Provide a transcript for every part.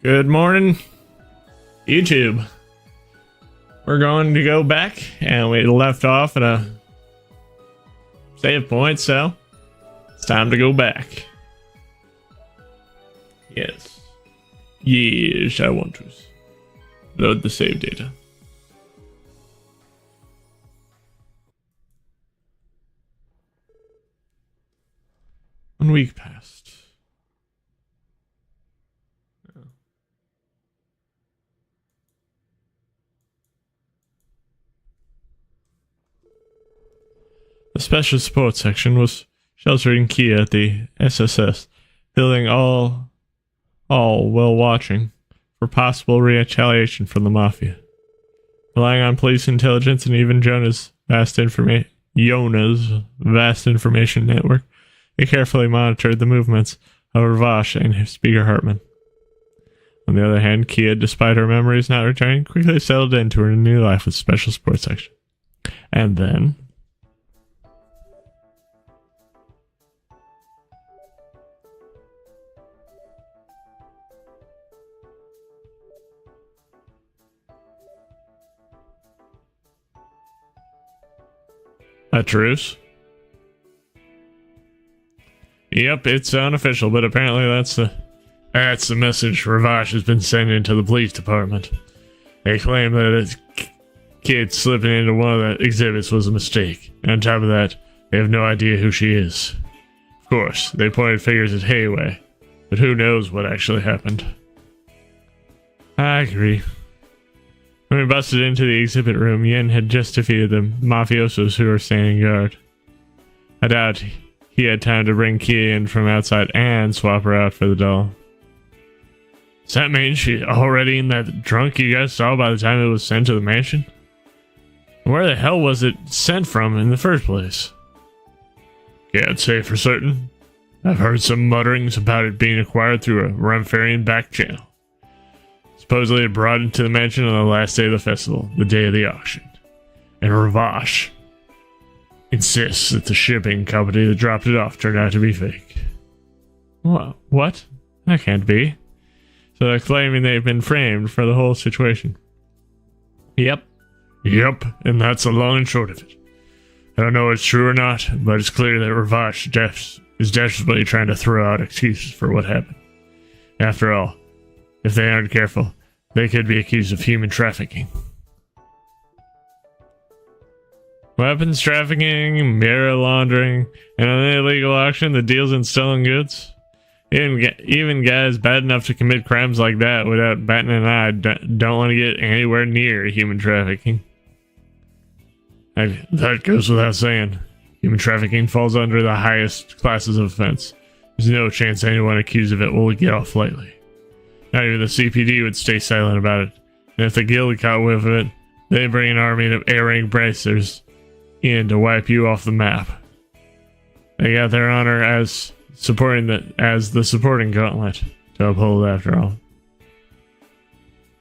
Good morning, YouTube. We're going to go back, and we left off at a save point, so it's time to go back. Yes. Yes, I want to load the save data. One week passed. The special support section was sheltering Kia at the SSS building, all while watching for possible retaliation from the Mafia. Relying on police intelligence and even Yona's vast information network, they carefully monitored the movements of Ravash and Speaker Hartman. On the other hand, Kia, despite her memories not returning, quickly settled into her new life with special support section. And then a truce? Yep, it's unofficial, but apparently that's the message Ravash has been sending to the police department. They claim that a kid slipping into one of the exhibits was a mistake. And on top of that, they have no idea who she is. Of course, they pointed fingers at Hayway, but who knows what actually happened. I agree. When we busted into the exhibit room, Yen had just defeated the mafiosos who were standing guard. I doubt he had time to bring Kia in from outside and swap her out for the doll. Does that mean she's already in that trunk you guys saw by the time it was sent to the mansion? Where the hell was it sent from in the first place? Can't say for certain. I've heard some mutterings about it being acquired through a Remfarian back channel. Supposedly it brought into the mansion on the last day of the festival, the day of the auction. And Ravash insists that the shipping company that dropped it off turned out to be fake. What? That can't be. So they're claiming they've been framed for the whole situation. Yep, and that's the long and short of it. I don't know if it's true or not, but it's clear that Ravash is desperately trying to throw out excuses for what happened. After all, if they aren't careful, they could be accused of human trafficking. Weapons trafficking, mirror laundering, and an illegal auction that deals in stolen goods. Even guys bad enough to commit crimes like that without batting an eye don't want to get anywhere near human trafficking. That goes without saying. Human trafficking falls under the highest classes of offense. There's no chance anyone accused of it will get off lightly. Not even the CPD would stay silent about it. And if the guild caught whiff of it, they bring an army of A-rank bracers in to wipe you off the map. They got their honor as the supporting gauntlet to uphold after all.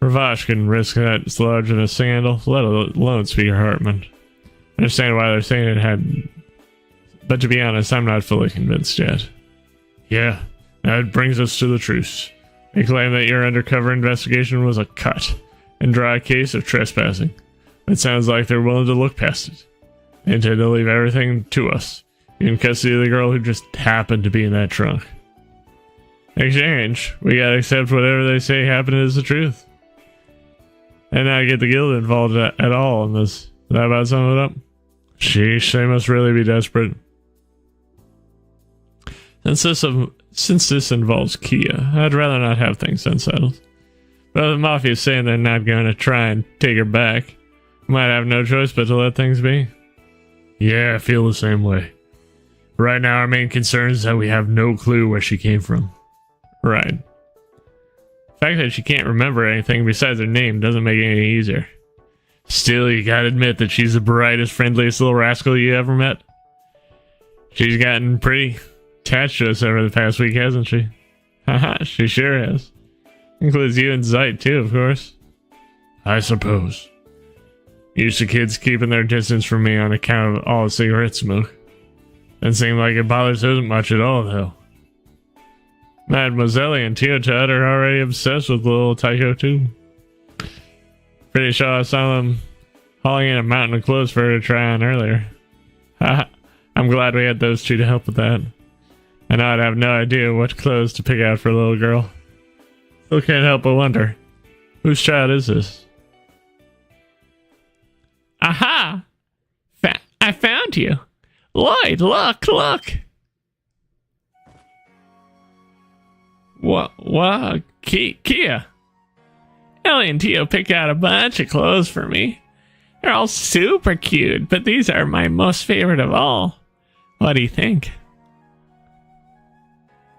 Ravash couldn't risk that it's larger than a sandal, let alone Speaker Hartman. I understand why they're saying it had, but to be honest, I'm not fully convinced yet. Yeah, that brings us to the truce. They claim that your undercover investigation was a cut and dry case of trespassing. It sounds like they're willing to look past it. They intend to leave everything to us, in custody of the girl who just happened to be in that trunk. In exchange, we gotta accept whatever they say happened is the truth. And not get the guild involved at all in this. Is that about sum it up? Sheesh, they must really be desperate. Since this involves Kia, I'd rather not have things unsettled. But the Mafia is saying they're not going to try and take her back. Might have no choice but to let things be. Yeah, I feel the same way. Right now our main concern is that we have no clue where she came from. Right. The fact that she can't remember anything besides her name doesn't make it any easier. Still, you gotta admit that she's the brightest, friendliest little rascal you ever met. She's gotten pretty attached to us over the past week, hasn't she? Haha, she sure has. Includes you and Zeit too, of course. I suppose. Used to kids keeping their distance from me on account of all the cigarette smoke. Doesn't seem like it bothers her much at all, though. Mademoiselle and Teotad are already obsessed with little Tycho too. Pretty sure I saw them hauling in a mountain of clothes for her to try on earlier. I'm glad we had those two to help with that. I know I'd have no idea what clothes to pick out for a little girl. Still can't help but wonder, whose child is this? Aha! I found you! Lloyd, look! What? Kia! Ellie and Tio picked out a bunch of clothes for me. They're all super cute, but these are my most favorite of all. What do you think?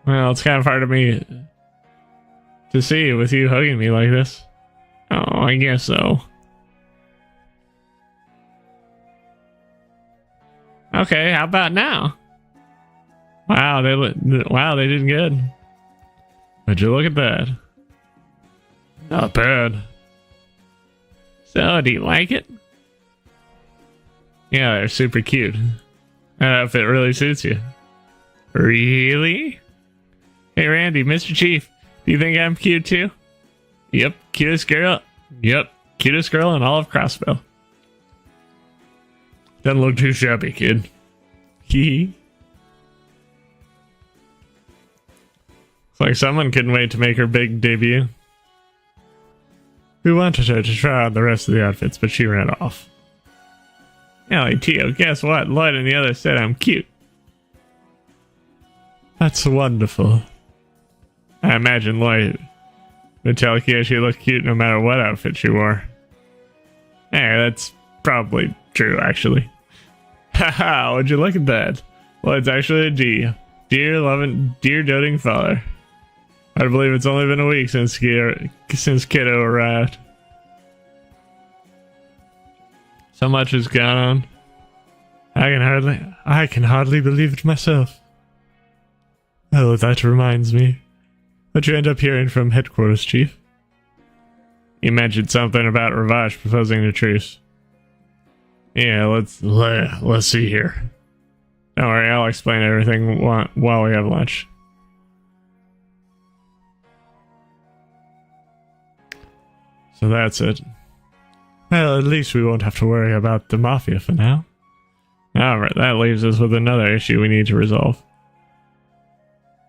Well, it's kind of hard for me to see with you hugging me like this. Oh, I guess so. Okay, how about now? Wow, they did good. Would you look at that? Not bad. So, do you like it? Yeah, they're super cute. That outfit really suits you. Really? Hey, Randy, Mr. Chief, do you think I'm cute too? Yep, cutest girl. Yep, cutest girl in all of Crossville. Doesn't look too shabby, kid. Hee. Looks like someone couldn't wait to make her big debut. We wanted her to try on the rest of the outfits, but she ran off. Ellie, Tio, guess what? Lloyd and the others said I'm cute. That's wonderful. I imagine Lloyd would tell Kia she looked cute no matter what outfit she wore. Hey, that's probably true, actually. Haha, would you look at that? Lloyd's actually a D. Dear doting father. I believe it's only been a week since Kiddo arrived. So much has gone on. I can hardly believe it myself. Oh, that reminds me. What'd you end up hearing from headquarters, Chief? You mentioned something about Ravage proposing a truce. Yeah, let's see here. Don't worry, I'll explain everything while we have lunch. So that's it. Well, at least we won't have to worry about the Mafia for now. Alright, that leaves us with another issue we need to resolve.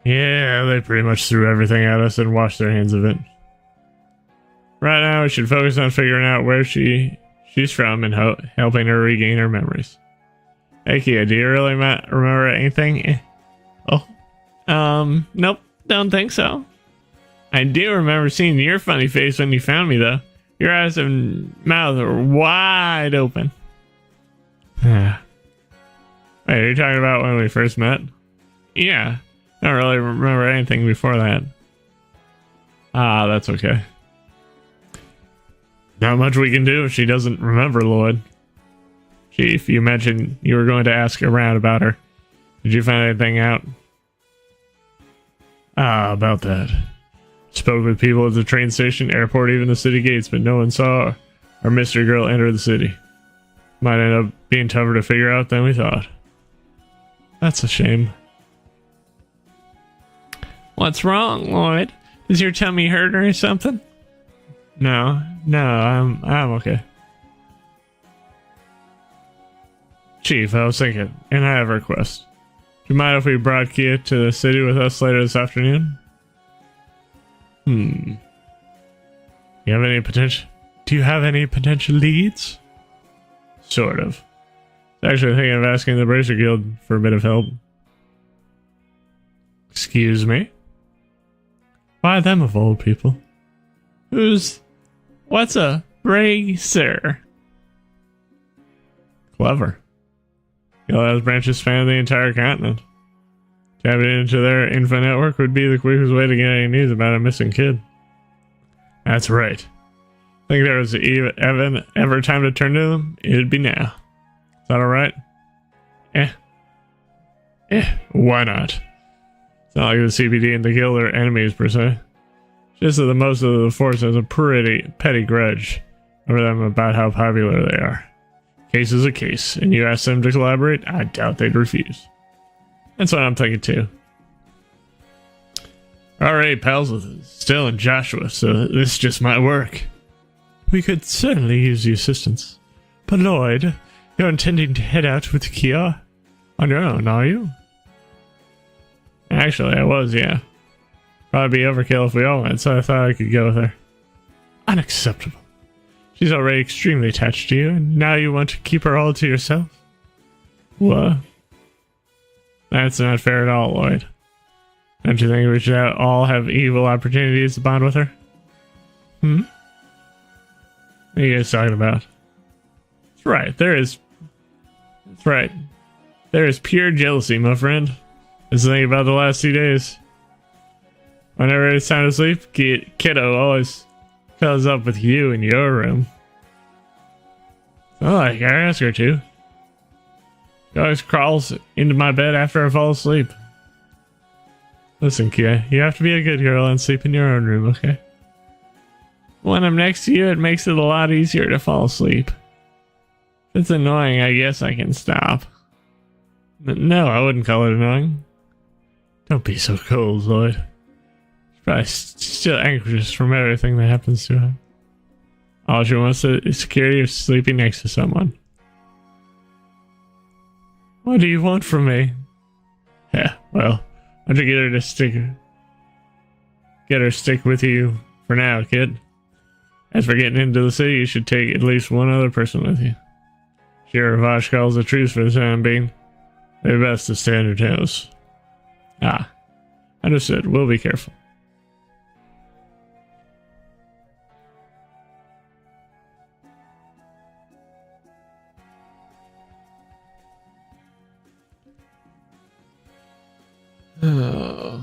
Yeah, they pretty much threw everything at us and washed their hands of it. Right now, we should focus on figuring out where she's from and helping her regain her memories. Hey, Kia, do you really remember anything? Nope, don't think so. I do remember seeing your funny face when you found me, though. Your eyes and mouth were wide open. Wait, are you talking about when we first met? Yeah, I don't really remember anything before that. Ah, that's okay. Not much we can do if she doesn't remember, Lloyd. Chief, you mentioned you were going to ask around about her. Did you find anything out? Ah, about that. Spoke with people at the train station, airport, even the city gates, but no one saw our mystery girl enter the city. Might end up being tougher to figure out than we thought. That's a shame. What's wrong, Lloyd? Does your tummy hurt or something? No, I'm okay. Chief, I was thinking, and I have a request. Do you mind if we brought Kia to the city with us later this afternoon? You have any potential? Do you have any potential leads? Sort of. Actually thinking of asking the Bracer Guild for a bit of help. Excuse me? Why them of all people? What's a bracer? Clever. Guild has branches spanning the entire continent. Tapping into their info network would be the quickest way to get any news about a missing kid. That's right. I think there was ever time to turn to them, it'd be now. Is that alright? Why not? It's not like the CPD and the guild are enemies per se. Just that the most of the force has a pretty petty grudge over them about how popular they are. Case is a case, and you ask them to collaborate, I doubt they'd refuse. That's what I'm thinking too. already pals with Still and Joshua, so this just might work. We could certainly use the assistance. But Lloyd, you're intending to head out with Kia? On your own, are you? Actually, I was, yeah. Probably be overkill if we all went, so I thought I could go with her. Unacceptable. She's already extremely attached to you, and now you want to keep her all to yourself? What? That's not fair at all, Lloyd. Don't you think we should all have equal opportunities to bond with her? What are you guys talking about? That's right, That's right. There is pure jealousy, my friend. Just think about the last 2 days. Whenever it's time to sleep, kiddo always cuddles up with you in your room. Oh, I ask her to. She always crawls into my bed after I fall asleep. Listen, Kia, you have to be a good girl and sleep in your own room, okay? When I'm next to you, it makes it a lot easier to fall asleep. If it's annoying, I guess I can stop. No, I wouldn't call it annoying. Don't be so cold, Lloyd. She's probably still anxious from everything that happens to her. All she wants is the security of sleeping next to someone. What do you want from me? Yeah, well, why don't you get her stick with you for now, kid. As for getting into the city, you should take at least one other person with you. Sure, Vash calls a truce for the time being. They're best to stay on your toes. Ah, understood. We'll be careful. Oh.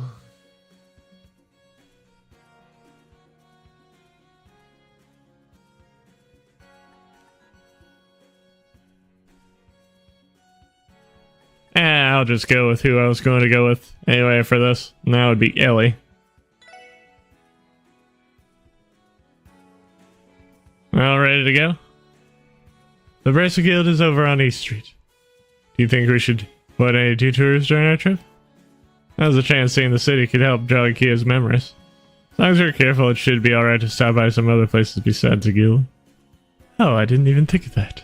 I'll just go with who I was going to go with anyway for this. And that would be Ellie. All ready to go? The Bracer Guild is over on East Street. Do you think we should put any detours during our trip? Now's a chance seeing the city could help jog Kia's memories. As long as we're careful, it should be alright to stop by some other places besides the guild. Oh, I didn't even think of that.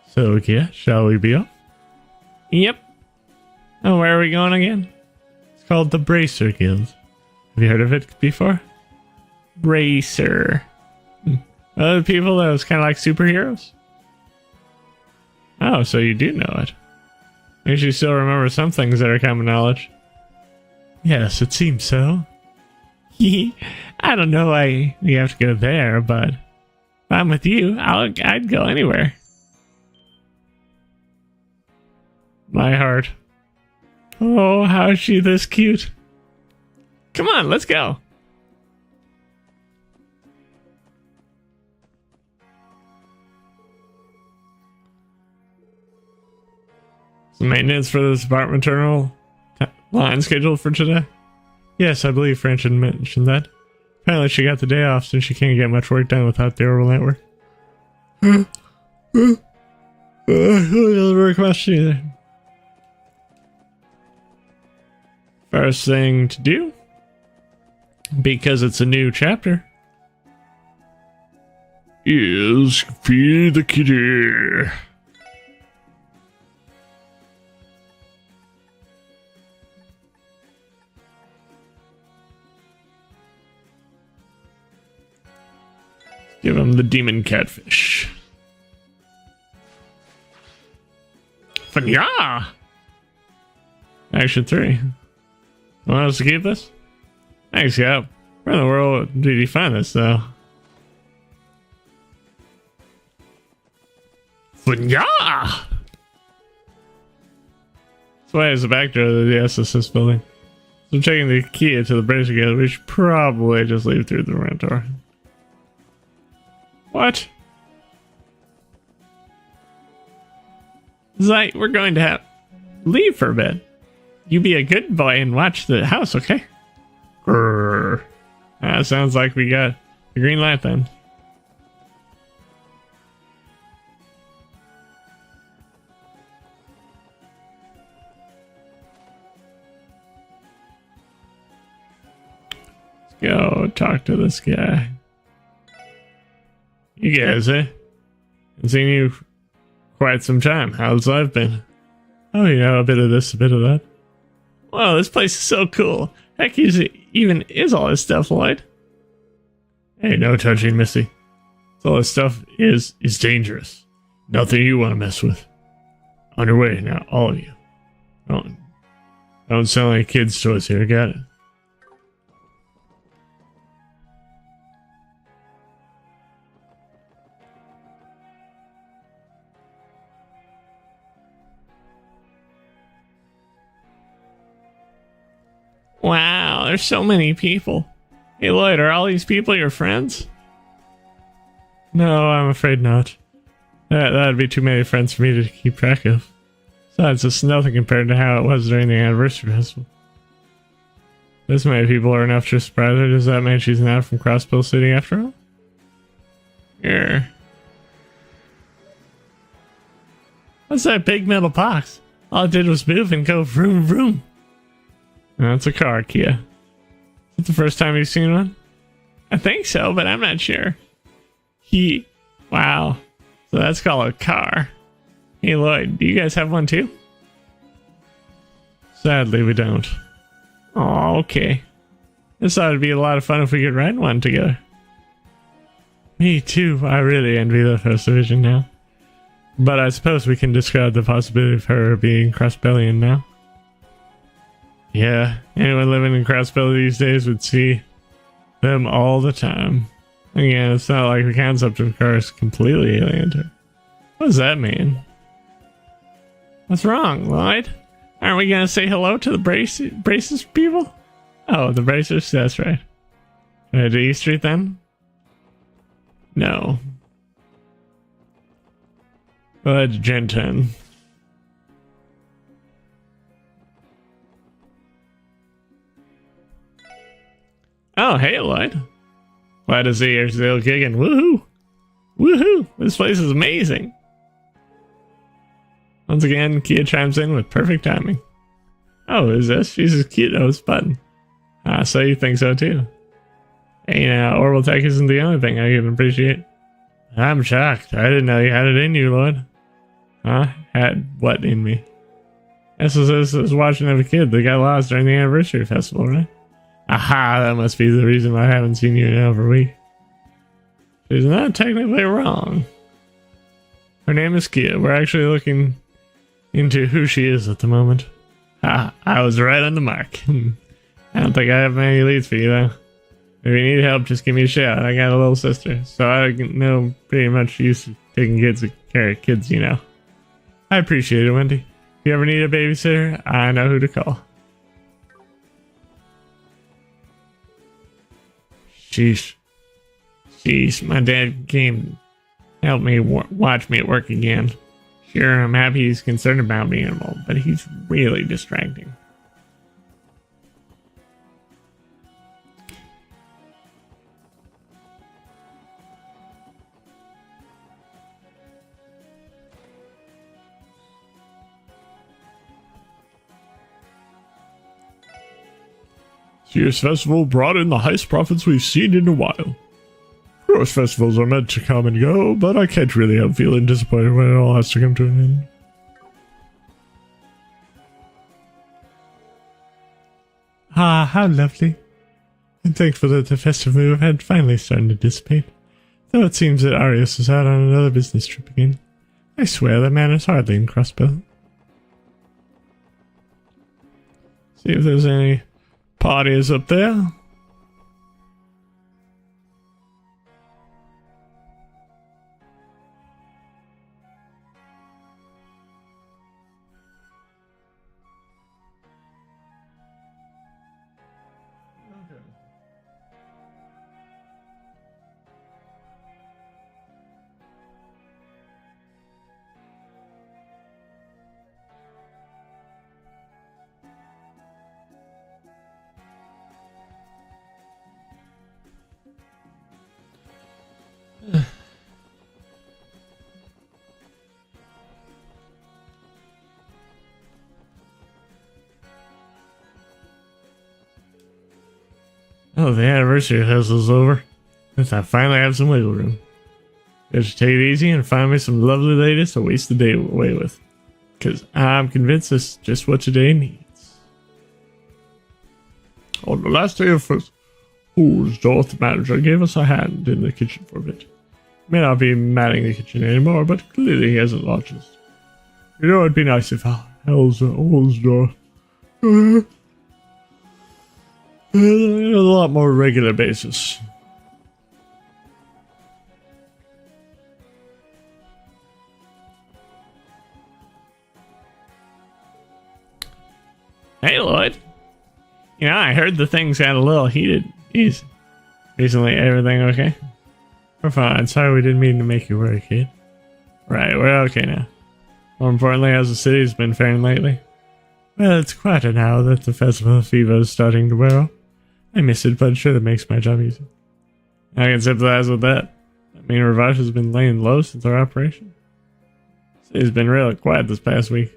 So, Kia, shall we be off? Yep. Oh, where are we going again? It's called the Bracer Guild. Have you heard of it before? Bracer. Other people that was kind of like superheroes? Oh, so you do know it. Makes you still remember some things that are common knowledge. Yes, it seems so. I don't know why you have to go there, but if I'm with you, I'd go anywhere. My heart. Oh, how is she this cute? Come on, let's go. Some maintenance for this apartment terminal line scheduled for today? Yes, I believe French had mentioned that. Apparently she got the day off since she can't get much work done without the orbital network. Another question either. First thing to do, because it's a new chapter, is feed the kitty. Give him the demon catfish. Fanya! Action 3. Want us to keep this? Thanks, Cap. Where in the world did you find this, though? Fanya! This way is the back door of the SSS building. So I'm checking the key to the Bracer Guild. We should probably just leave through the front door. What? It's like we're going to have leave for a bit. You be a good boy and watch the house, okay? Grrr. Sounds like we got the green light then. go talk to this guy. You guys, eh? I've seen you quite some time. How's life been? Oh, you know, a bit of this, a bit of that. Wow, this place is so cool. Heck, even is all this stuff, Lloyd? Hey, no touching, Missy. All this stuff is dangerous. Nothing you want to mess with. On your way now, all of you. Don't sound like kids' toys here, got it? Wow, there's so many people. Hey Lloyd, are all these people your friends? No, I'm afraid not. That'd be too many friends for me to keep track of. Besides, it's nothing compared to how it was during the anniversary festival. This many people are enough to surprise her. Does that mean she's not from Crossbill City after all? Here. What's that big metal box? All it did was move and go vroom vroom. That's a car, Kia. Is it the first time you've seen one? I think so, but I'm not sure. Wow. So that's called a car. Hey Lloyd, do you guys have one too? Sadly, we don't. Oh, okay. This thought it'd be a lot of fun if we could ride one together. Me too. I really envy the First Division now. But I suppose we can discard the possibility of her being Crossbellian now. Yeah, anyone living in Crossbell these days would see them all the time. Again, it's not like the concept of cars is completely alien to her. What does that mean? What's wrong, Lloyd? Aren't we gonna say hello to the Braces people? Oh, the Bracers? That's right. To E Street then? No. Well, that's Gen 10. Oh, hey, Lloyd. Glad to see you're still kicking. Woohoo! Woohoo! This place is amazing. Once again, Kia chimes in with perfect timing. Oh, is this? She's as cute as button. Ah, so you think so too. Hey, Orbital Tech isn't the only thing I can appreciate. I'm shocked. I didn't know you had it in you, Lloyd. Huh? Had what in me? This was watching as a kid that got lost during the anniversary festival, right? Aha, that must be the reason I haven't seen you in over a week. She's not technically wrong. Her name is Kia. We're actually looking into who she is at the moment. Ah, I was right on the mark. I don't think I have many leads for you, though. If you need help, just give me a shout. I got a little sister, so I know pretty much used to taking care of kids, you know. I appreciate it, Wendy. If you ever need a babysitter, I know who to call. Sheesh. My dad came to help me watch me at work again. Sure, I'm happy he's concerned about me and all, but he's really distracting. This year's festival brought in the highest profits we've seen in a while. Of course, festivals are meant to come and go, but I can't really help feeling disappointed when it all has to come to an end. Ah, how lovely. I'm thankful that the festive mood had finally started to dissipate. Though it seems that Arius is out on another business trip again. I swear that man is hardly in Crossbill. See if there's any parties up there. Oh, the anniversary hustle's over. Since I finally have some wiggle room. Just take it easy and find me some lovely ladies to waste the day away with. Because I'm convinced it's just what today needs. On the last day of Fool's Dorothy manager gave us a hand in the kitchen for a bit. May not be manning the kitchen anymore, but clearly he hasn't lost. You know, it'd be nice if Hell's door on a lot more regular basis. Hey, Lloyd. You know, I heard the things got a little heated. Jeez. Recently, everything okay? We're fine. Sorry we didn't mean to make you worry, kid. Right, we're okay now. More importantly, how's the city's been faring lately? Well, it's quieter now that the festival fever is starting to wear off. I miss it, but sure that makes my job easy. I can sympathize with that. I mean, Ravash has been laying low since our operation. City's been really quiet this past week.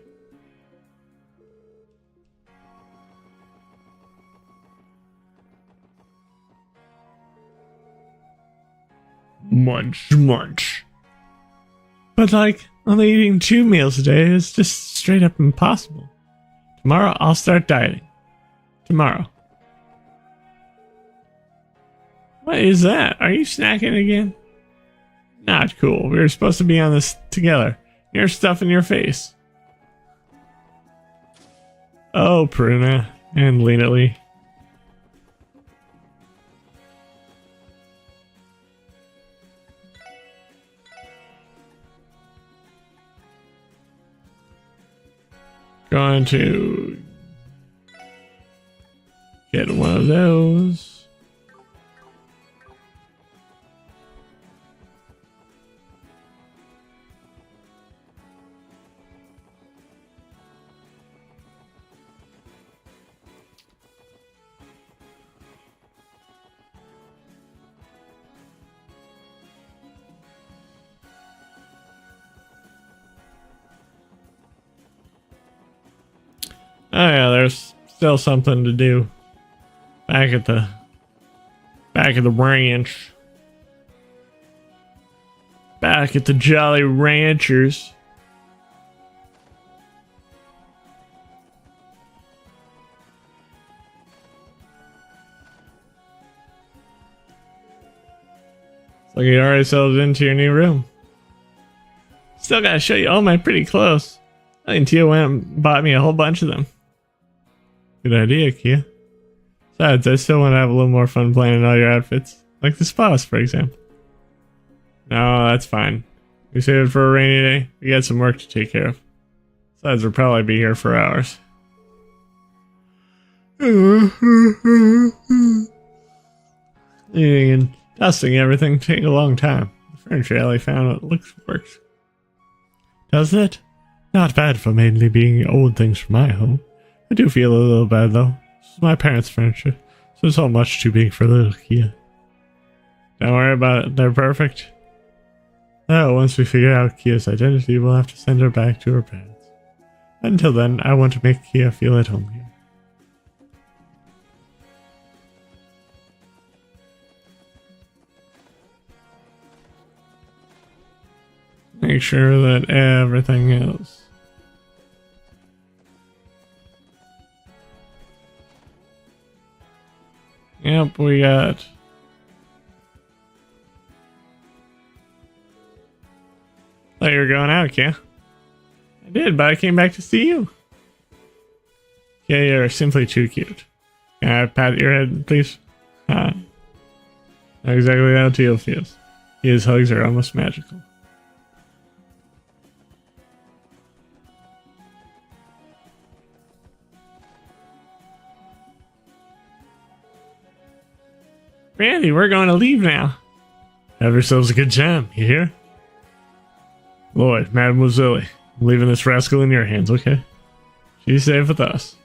Munch, munch. But like, only eating 2 meals a day is just straight up impossible. Tomorrow I'll start dieting. Tomorrow. What is that? Are you snacking again? Not cool. We were supposed to be on this together. You're stuffing your face. Oh, Pruna. And Lena Lee. Going to get one of those. Oh yeah, there's still something to do back at the ranch. Back at the Jolly Ranchers. It's like you already settled into your new room. Still gotta show you all my pretty clothes. I think Tia went and bought me a whole bunch of them. Good idea, Kia. Besides, I still want to have a little more fun planning all your outfits. Like the spas, for example. No, that's fine. We saved it for a rainy day. We got some work to take care of. Besides, we'll probably be here for hours. Eating and dusting everything take a long time. The furniture alley found what works. Doesn't it? Not bad for mainly being old things from my home. I do feel a little bad though. This is my parents' furniture, so it's all much too big for little Kia. Don't worry about it, they're perfect. Oh, once we figure out Kia's identity, we'll have to send her back to her parents. Until then, I want to make Kia feel at home here. Make sure that everything else. Yep, we got. Thought you were going out, Kia. I did, but I came back to see you. Yeah, you're simply too cute. Can I pat your head, please? Not exactly how Teal feels. His hugs are almost magical. Randy, we're going to leave now. Have yourselves a good time, you hear? Lloyd, Mademoiselle, I'm leaving this rascal in your hands, okay? She's safe with us.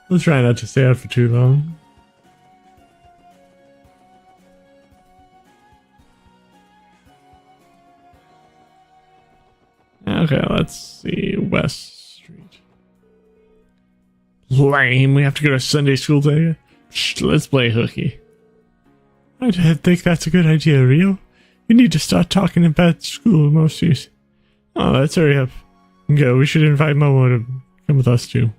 We'll try not to stay out for too long. Okay, let's see. West Street. Lame, we have to go to Sunday school today. Let's play hooky. I think that's a good idea, Rio. You need to start talking about school more seriously. Oh, let's hurry up and go. We should invite Momo to come with us too.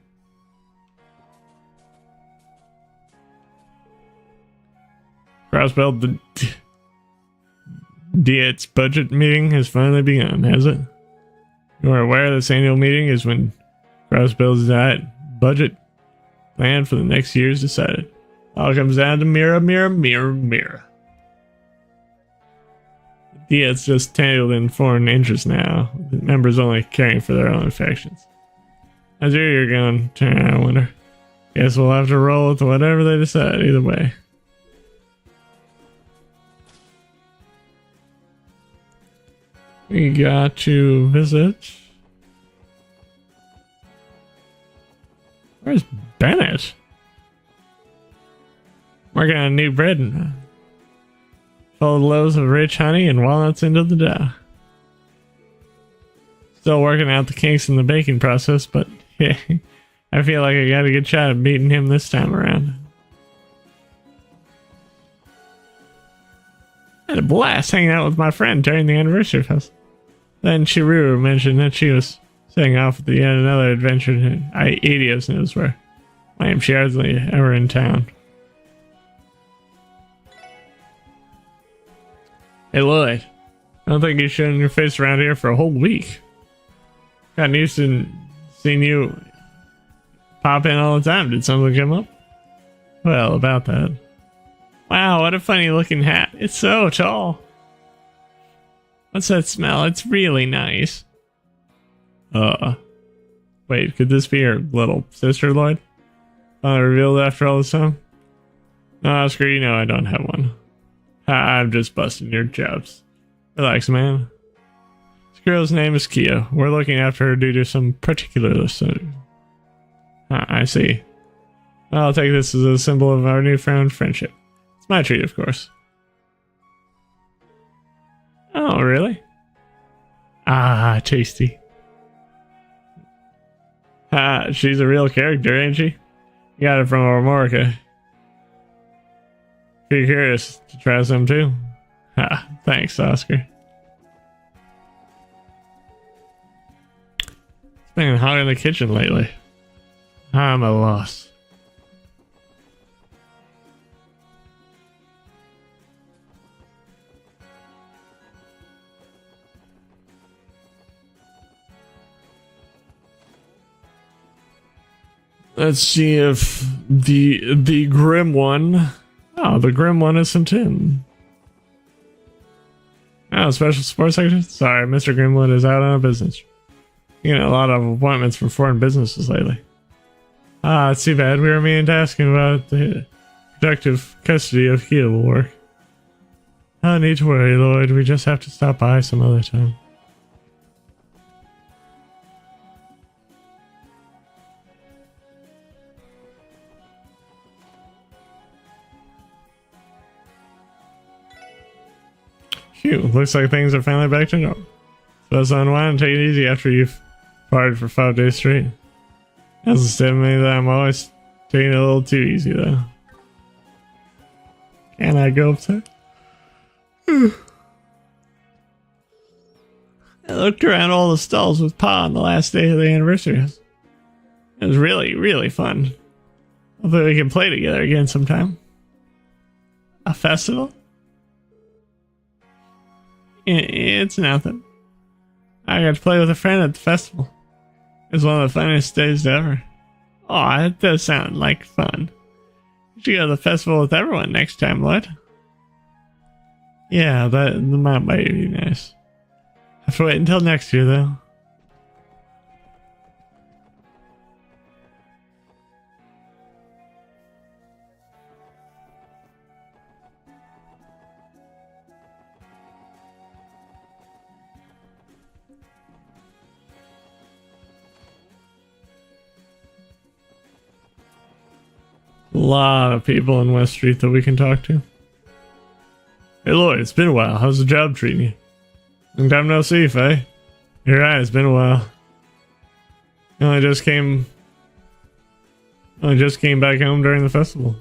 Crossbell, the Diet's budget meeting has finally begun, has it? You are aware this annual meeting is when Crossbell's diet budget plan for the next year is decided. All comes down to mirror. Diet's just tangled in foreign interests now, with members only caring for their own factions. How's your year going, I wonder? Guess we'll have to roll with whatever they decide, either way. We got to visit. Where's Bennett? Working on new bread and fold loaves of rich honey and walnuts into the dough. Still working out the kinks in the baking process, but yeah, I feel like I got a good shot at beating him this time around. I had a blast hanging out with my friend during the anniversary fest. Then Chiruru mentioned that she was setting off with yet another adventure to Adios News, where I am hardly ever in town. Hey Lloyd, I don't think you've shown your face around here for a whole week. Gotten used to seeing you pop in all the time. Did something come up? Well, about that. Wow, what a funny looking hat. It's so tall. What's that smell? It's really nice. Wait, could this be your little sister, Lloyd? Revealed after all this time? No, Oscar, you know I don't have one. I'm just busting your chops. Relax, man. This girl's name is Kia. We're looking after her due to some particular I see. I'll take this as a symbol of our newfound friendship. It's my treat, of course. Oh, really? Ah, tasty. She's a real character, ain't she? You got it from Amorica. If you're curious to try some too. Thanks, Oscar. It's been hot in the kitchen lately. I'm a loss. Let's see if the Grim one. Oh, the Grim one is sent in. Oh, special support section? Sorry, Mr. Grimwood is out on business. You know, a lot of appointments from foreign businesses lately. It's too bad. We were meaning to ask him about the productive custody of Kia will work. No need to worry, Lloyd. We just have to stop by some other time. Phew, looks like things are finally back to normal. So let's unwind and take it easy after you've partied for 5 days straight. Doesn't tell me that I'm always taking it a little too easy, though. Can I go upstairs? I looked around all the stalls with Pa on the last day of the anniversary. It was really, really fun. Hopefully we can play together again sometime. A festival? It's nothing. I got to play with a friend at the festival. It's one of the funniest days ever. Oh, that does sound like fun. You should go to the festival with everyone next time, Lloyd. Yeah, that might be nice. Have to wait until next year, though. A lot of people in West Street that we can talk to. Hey Lloyd, it's been a while. How's the job treating you? Long time no see, Faye. You're right, it's been a while. I just came back home during the festival.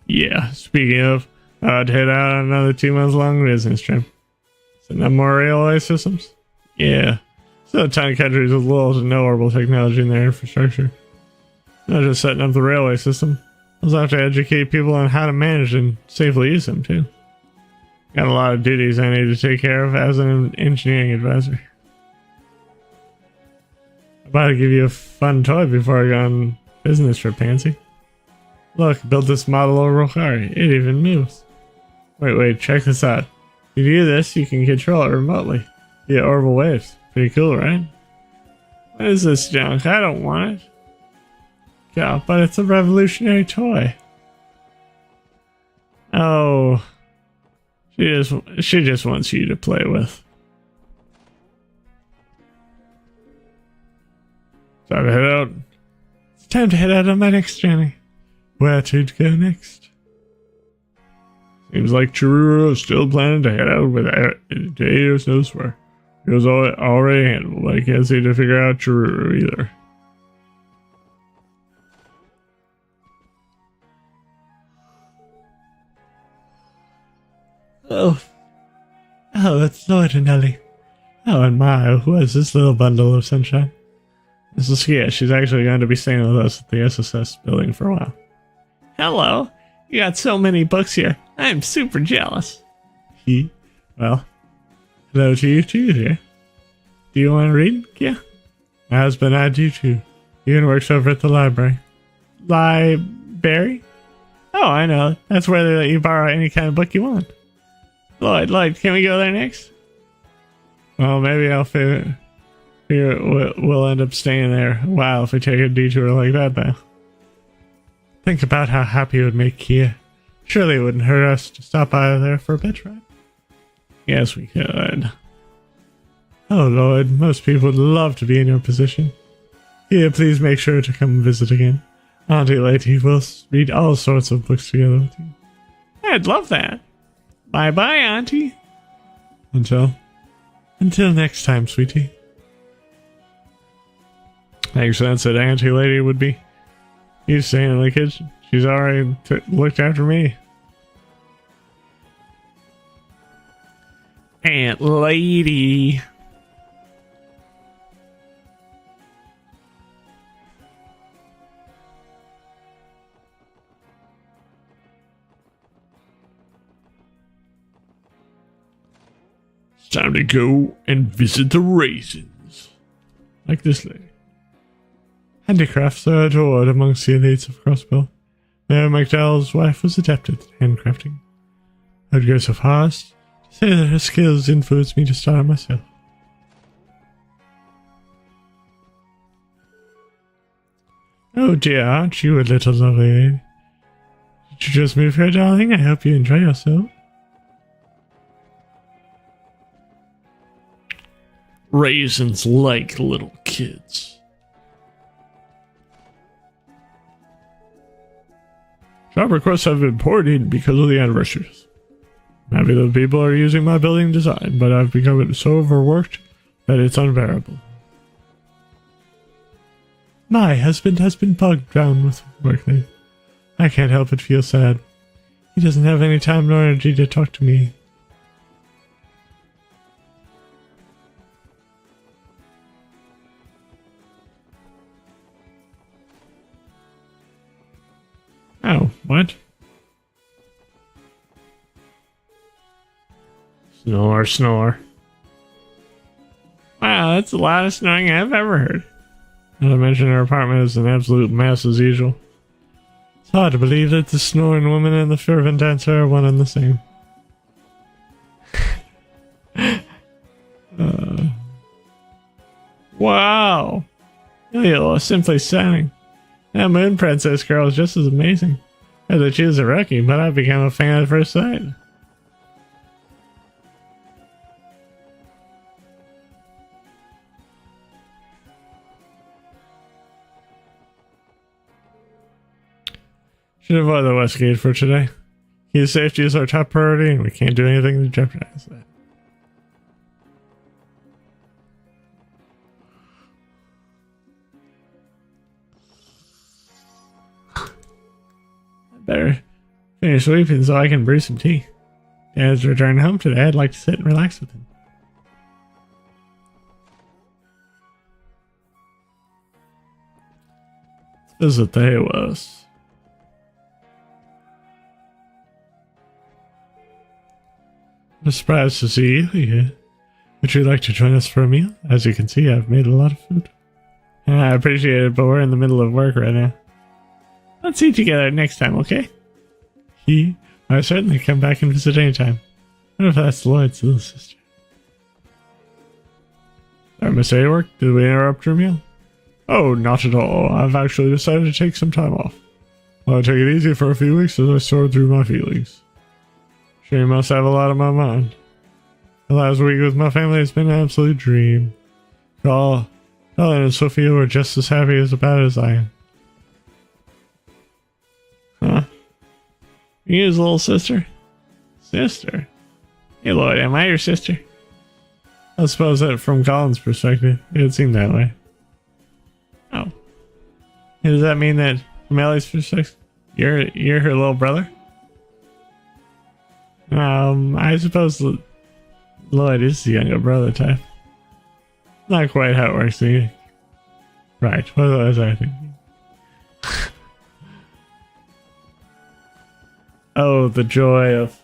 Yeah, speaking of, I'd head out on another 2 month long business trip. Setting up more railway systems? Yeah. Still tiny countries with little to no orbital technology in their infrastructure. Not just setting up the railway system. I also have to educate people on how to manage and safely use them, too. Got a lot of duties I need to take care of as an engineering advisor. I'm about to give you a fun toy before I go on business trip, Pansy. Look, built this model of Rokhari. It even moves. Wait, check this out. If you do this, you can control it remotely via orbital waves. Pretty cool, right? What is this junk? I don't want it. Yeah, but it's a revolutionary toy. Oh. She just wants you to play with. Time to head out. It's time to head out on my next journey. Where to go next? Seems like Chiruru is still planning to head out with Eidos knows where. It was already handled, but I can't seem to figure out Chiruru either. Oh, it's Lord and Ellie. Oh, and my, who is this little bundle of sunshine? This is Skia. She's actually going to be staying with us at the SSS building for a while. Hello. You got so many books here. I'm super jealous. Well, hello to you too, dear. Do you want to read? Yeah. My husband, I do too. Ian works over at the library. Library? Oh, I know. That's where they let you borrow any kind of book you want. Lloyd, can we go there next? Well, maybe I'll figure we'll end up staying there a while if we take a detour like that, though. Think about how happy it would make Kia. Surely it wouldn't hurt us to stop by there for a bit, right? Yes, we could. Oh, Lloyd, most people would love to be in your position. Kia, please make sure to come visit again. Auntie Lady will read all sorts of books together with you. I'd love that. Bye-bye, Auntie. Until next time, sweetie. Makes sense that Auntie Lady would be. He's staying in the kitchen. She's already looked after me. Aunt Lady. It's time to go and visit the raisins. Like this lady. Handicrafts are adored amongst the elites of Crossbill. Mayor McDowell's wife was adept at handcrafting. I'd go so far as to say that her skills influenced me to start myself. Oh dear, aren't you a little lovely lady? Did you just move here, darling? I hope you enjoy yourself. Raisins like little kids. Job requests have been poured in because of the anniversaries. I'm happy that people are using my building design, but I've become so overworked that it's unbearable. My husband has been bogged down with work lately. I can't help but feel sad. He doesn't have any time nor energy to talk to me. Oh, what? Snore. Wow, that's the loudest snoring I've ever heard. Not to mention her apartment is an absolute mess as usual. It's hard to believe that the snoring woman and the fervent dancer are one and the same. Wow! You're simply stunning. That Moon Princess girl is just as amazing. I thought she was a rookie, but I've become a fan at first sight. Should avoid the West Gate for today. His safety is our top priority, and we can't do anything to jeopardize that. Better finish sweeping so I can brew some tea. Dad's returned home today. I'd like to sit and relax with him. Let's visit the Haywas. I'm surprised to see you here. Would you like to join us for a meal? As you can see, I've made a lot of food. I appreciate it, but we're in the middle of work right now. Let's eat together next time, okay? I certainly come back and visit anytime. What if that's Lloyd's little sister? Sorry, Miss Haywork, did we interrupt your meal? Oh, not at all. I've actually decided to take some time off. I'll take it easy for a few weeks as I sort through my feelings. Sure, you must have a lot on my mind. The last week with my family has been an absolute dream. Colin and Sophia were just as happy about it as I am. Huh? You his little sister? Sister? Hey Lloyd, am I your sister? I suppose that from Colin's perspective, it would seem that way. Oh. Does that mean that from Ellie's perspective, you're her little brother? I suppose Lloyd is the younger brother type. Not quite how it works either. Right, what was I thinking? Oh, the joy of...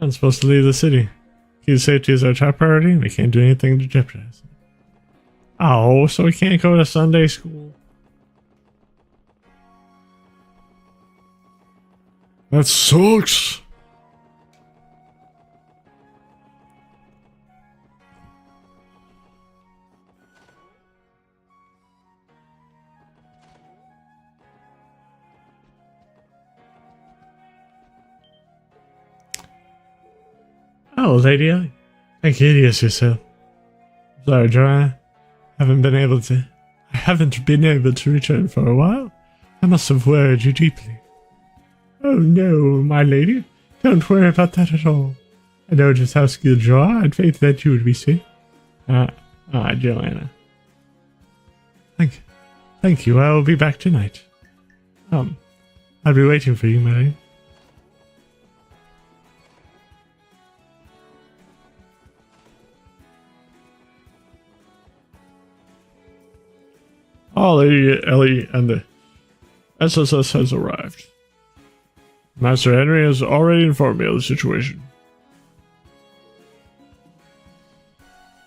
I'm supposed to leave the city. Kids' safety is our top priority, and we can't do anything to jeopardize it. Oh, so we can't go to Sunday school. That sucks. Oh, Lady Ellie. Thank you, yourself. Sorry, Joanna. I haven't been able to return for a while. I must have worried you deeply. Oh no, my lady. Don't worry about that at all. I know just how skilled you are. I'd faith that you would be safe. Joanna. Thank you. I will be back tonight. I'll be waiting for you, my lady. Lady Ellie and the SSS has arrived. Master Henry has already informed me of the situation.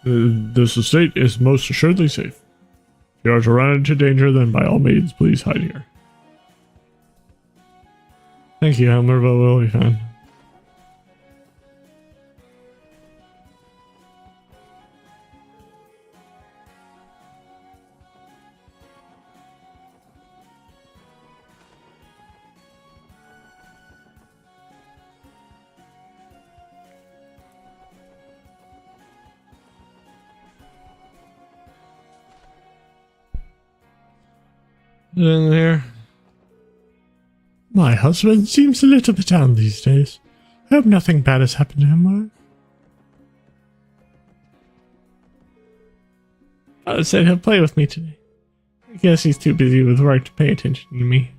This estate is most assuredly safe. If you are to run into danger, then by all means, please hide here. Thank you, Helmer, but we'll be fine. In there. My husband seems a little bit down these days. I hope nothing bad has happened to him, Mark. Father said he'll play with me today. I guess he's too busy with work to pay attention to me.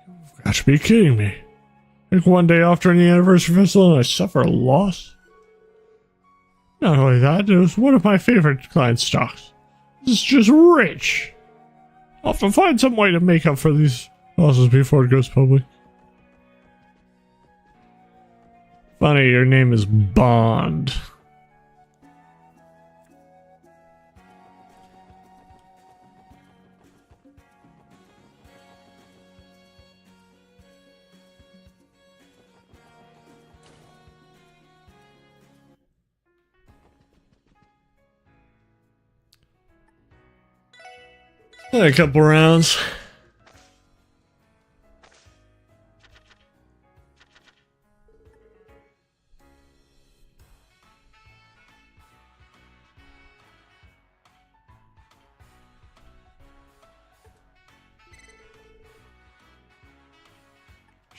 You've got to be kidding me. Like one day after the anniversary festival and I suffer a loss? Not only that, it was one of my favorite client stocks. It's just rich. I'll have to find some way to make up for these losses before it goes public. Funny, your name is Bond. A couple rounds.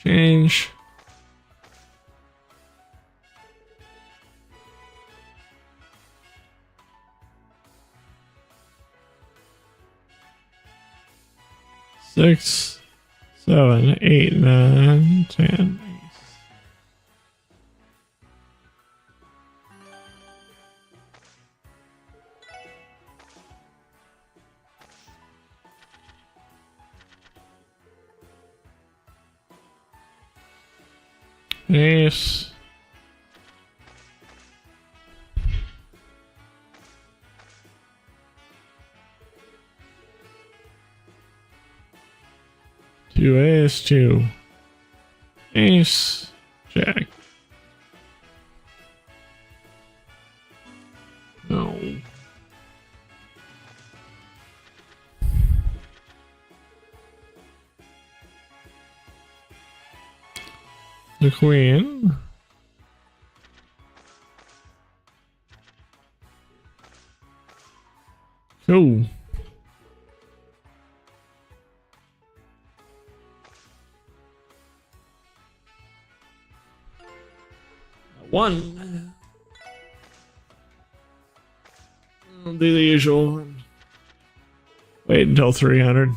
Change. Six, 7, 8, 9, 10. Ace. Two ace, two ace, jack. No. The queen. Cool. One. I'll do the usual. Wait until 300.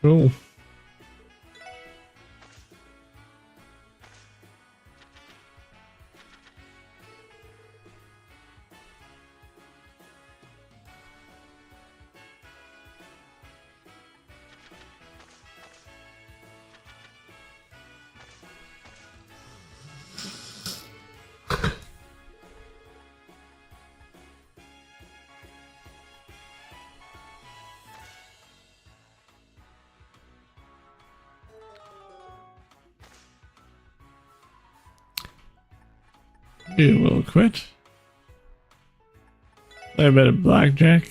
Cool. You will quit. Play a bit of blackjack.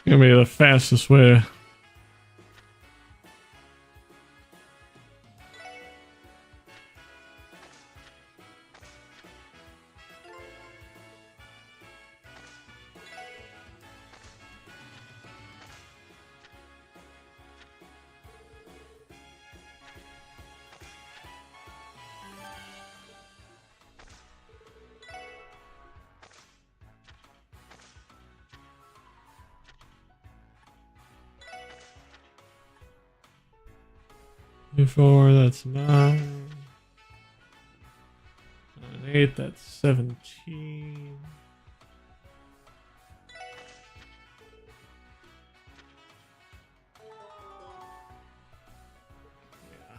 Gonna be the fastest way. Four, that's 9. 8, that's 17. Yeah.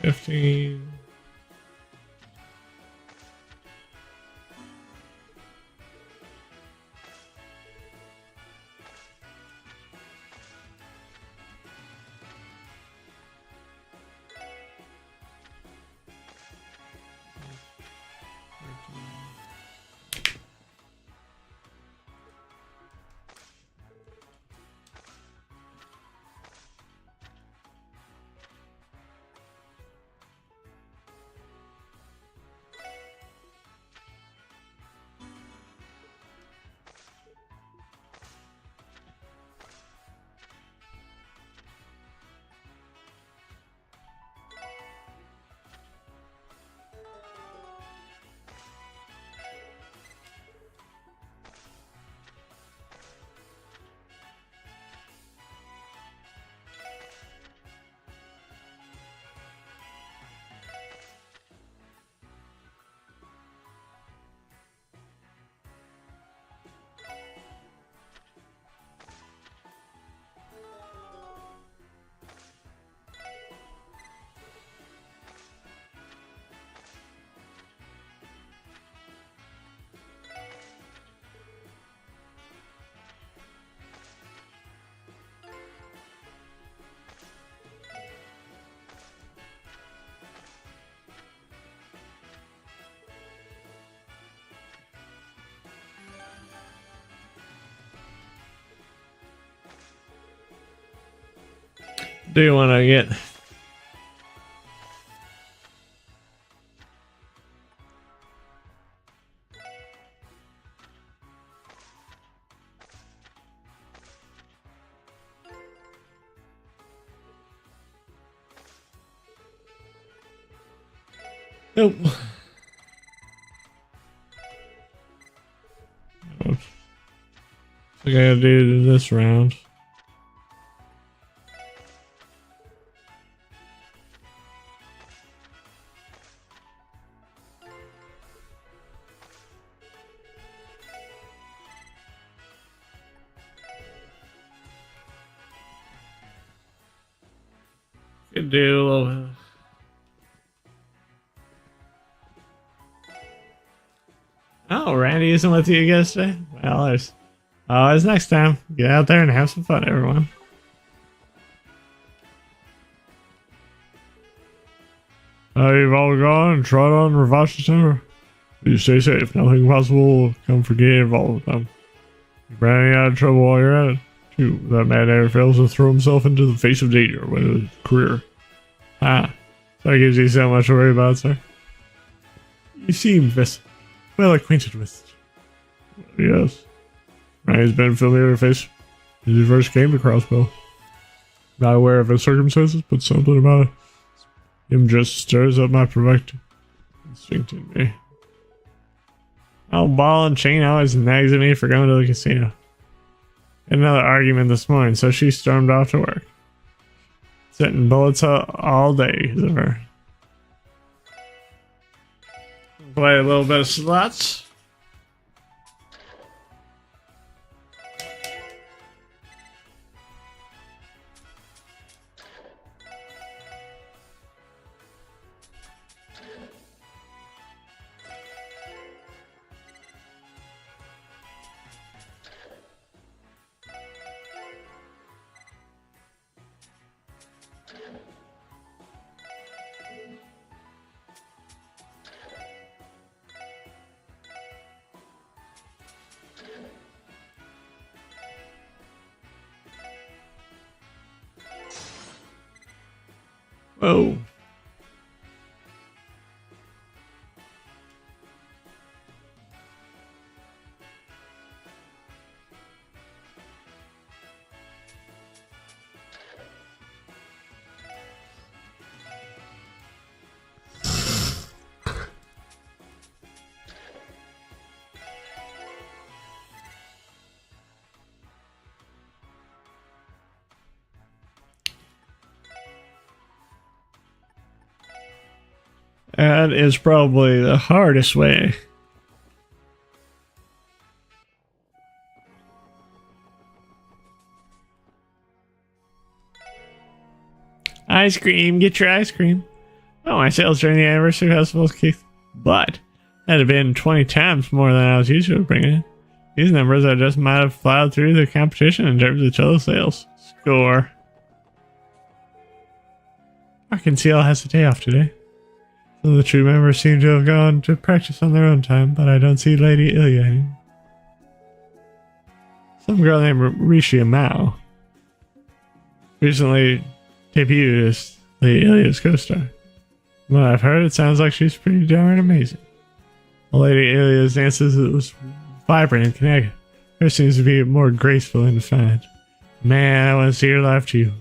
15. do you want to get? Nope. Oops. I gotta do this round. Could do a little. Oh, Randy isn't with you yesterday? Well, there's always next time. Get out there and have some fun, everyone. You've all gone and tried on Ravashi Center. You stay safe. Nothing possible will come for getting involved with them. You're running out of trouble while you're at it. Too, that man never fails to throw himself into the face of danger with his career. Ah, so that gives you so much to worry about, sir. You seem well acquainted with it. Yes. He's been familiar face since he first came to Crossbow. Not aware of his circumstances, but something about him just stirs up my protective instinct in me. Oh, Ball and Chain always nags at me for going to the casino. Had another argument this morning, so she stormed off to work. Setting bullets all day, as of her. Play a little bit of slots. Oh. That is probably the hardest way. Ice cream, get your ice cream. Oh, my sales during the anniversary festival, Keith. But that had been 20 times more than I was usually bringing in. These numbers I just might have plowed through the competition in terms of total sales. Score. Arkansas has a day off today. Some of the true members seem to have gone to practice on their own time, but I don't see Lady Ilya anymore. Some girl named Rishia Mao recently debuted as Lady Ilya's co-star. From what I've heard, it sounds like she's pretty darn amazing. Lady Ilya's dances was vibrant and kinetic. Hers seems to be more graceful and defiant. Man, I want to see her live too.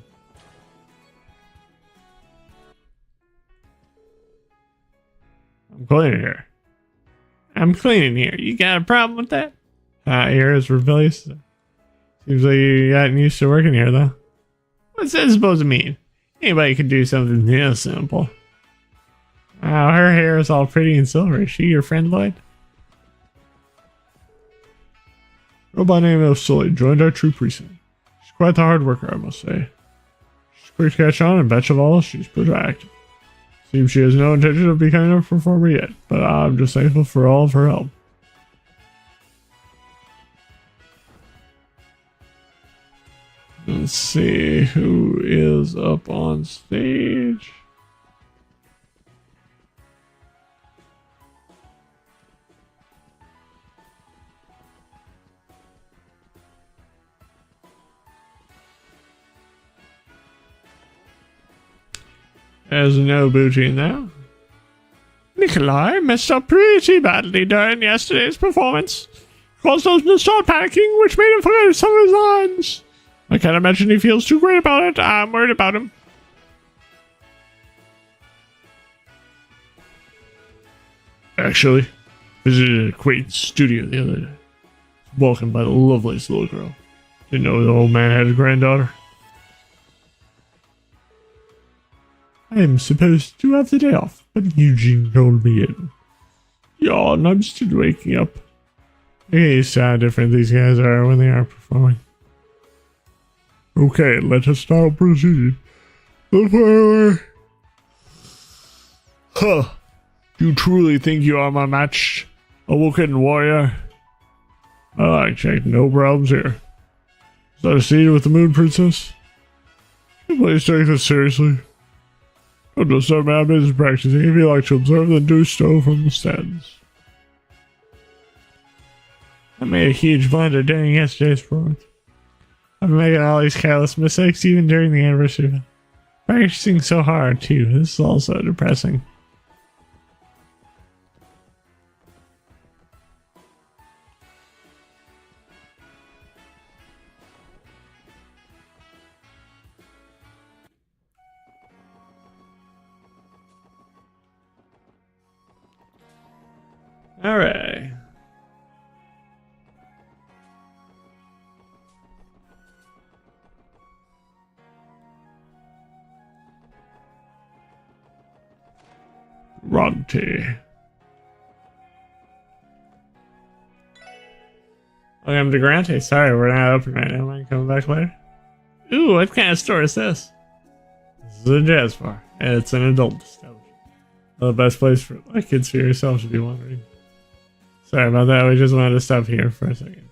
I'm cleaning here. I'm cleaning here. You got a problem with that? Here is rebellious. Seems like you gotten used to working here, though. What's that supposed to mean? Anybody could do something this simple. Wow, her hair is all pretty and silver. Is she your friend, Lloyd? Girl by name of Sully joined our troop recently. She's quite the hard worker, I must say. She's quick to catch on, and best of all, she's pretty active. Seems she has no intention of becoming a performer yet, but I'm just thankful for all of her help. Let's see who is up on stage. There's no booty in there. Nikolai messed up pretty badly during yesterday's performance. Caused us to start panicking, which made him forget some of his lines. I can't imagine he feels too great about it. I'm worried about him. Actually, visited a quaint studio the other day. Welcomed by the loveliest little girl. Didn't know the old man had a granddaughter. I am supposed to have the day off, but Eugene called me in. Yawn, I'm still waking up. I get used to how different these guys are when they are performing. Okay, let us now proceed. Huh. You truly think you are my match? A Woken warrior? I like check, no problems here. Is that a scene with the Moon Princess? Please take this seriously. Don't disturb my business practicing. If you like to observe, then do so from the stands. I made a huge blunder during yesterday's performance. I've been making all these careless mistakes even during the anniversary. Practicing so hard too. This is also depressing. All right. Ronti. Welcome to Grante. Sorry, we're not open right now. Mind coming back later? Ooh, what kind of store is this? This is a jazz bar. And it's an adult establishment. The best place for like kids for yourself, if you're wondering. Sorry about that. We just wanted to stop here for a second.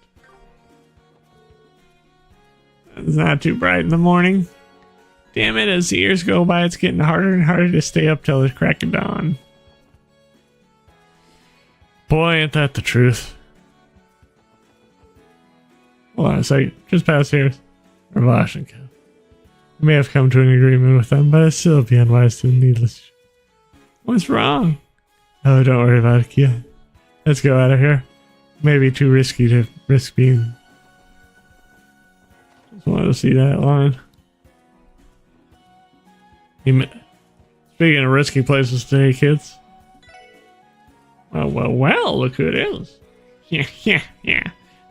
It's not too bright in the morning. Damn it, as the years go by, it's getting harder and harder to stay up till the crack of dawn. Boy, ain't that the truth. Hold on a second. Just past here. Ravash and Co. I may have come to an agreement with them, but it'd still be unwise to needless. What's wrong? Oh, don't worry about it, Kia. Let's go out of here. Maybe too risky to risk being. Just wanted to see that line. Speaking of risky places today, kids. Well, look who it is. Yeah.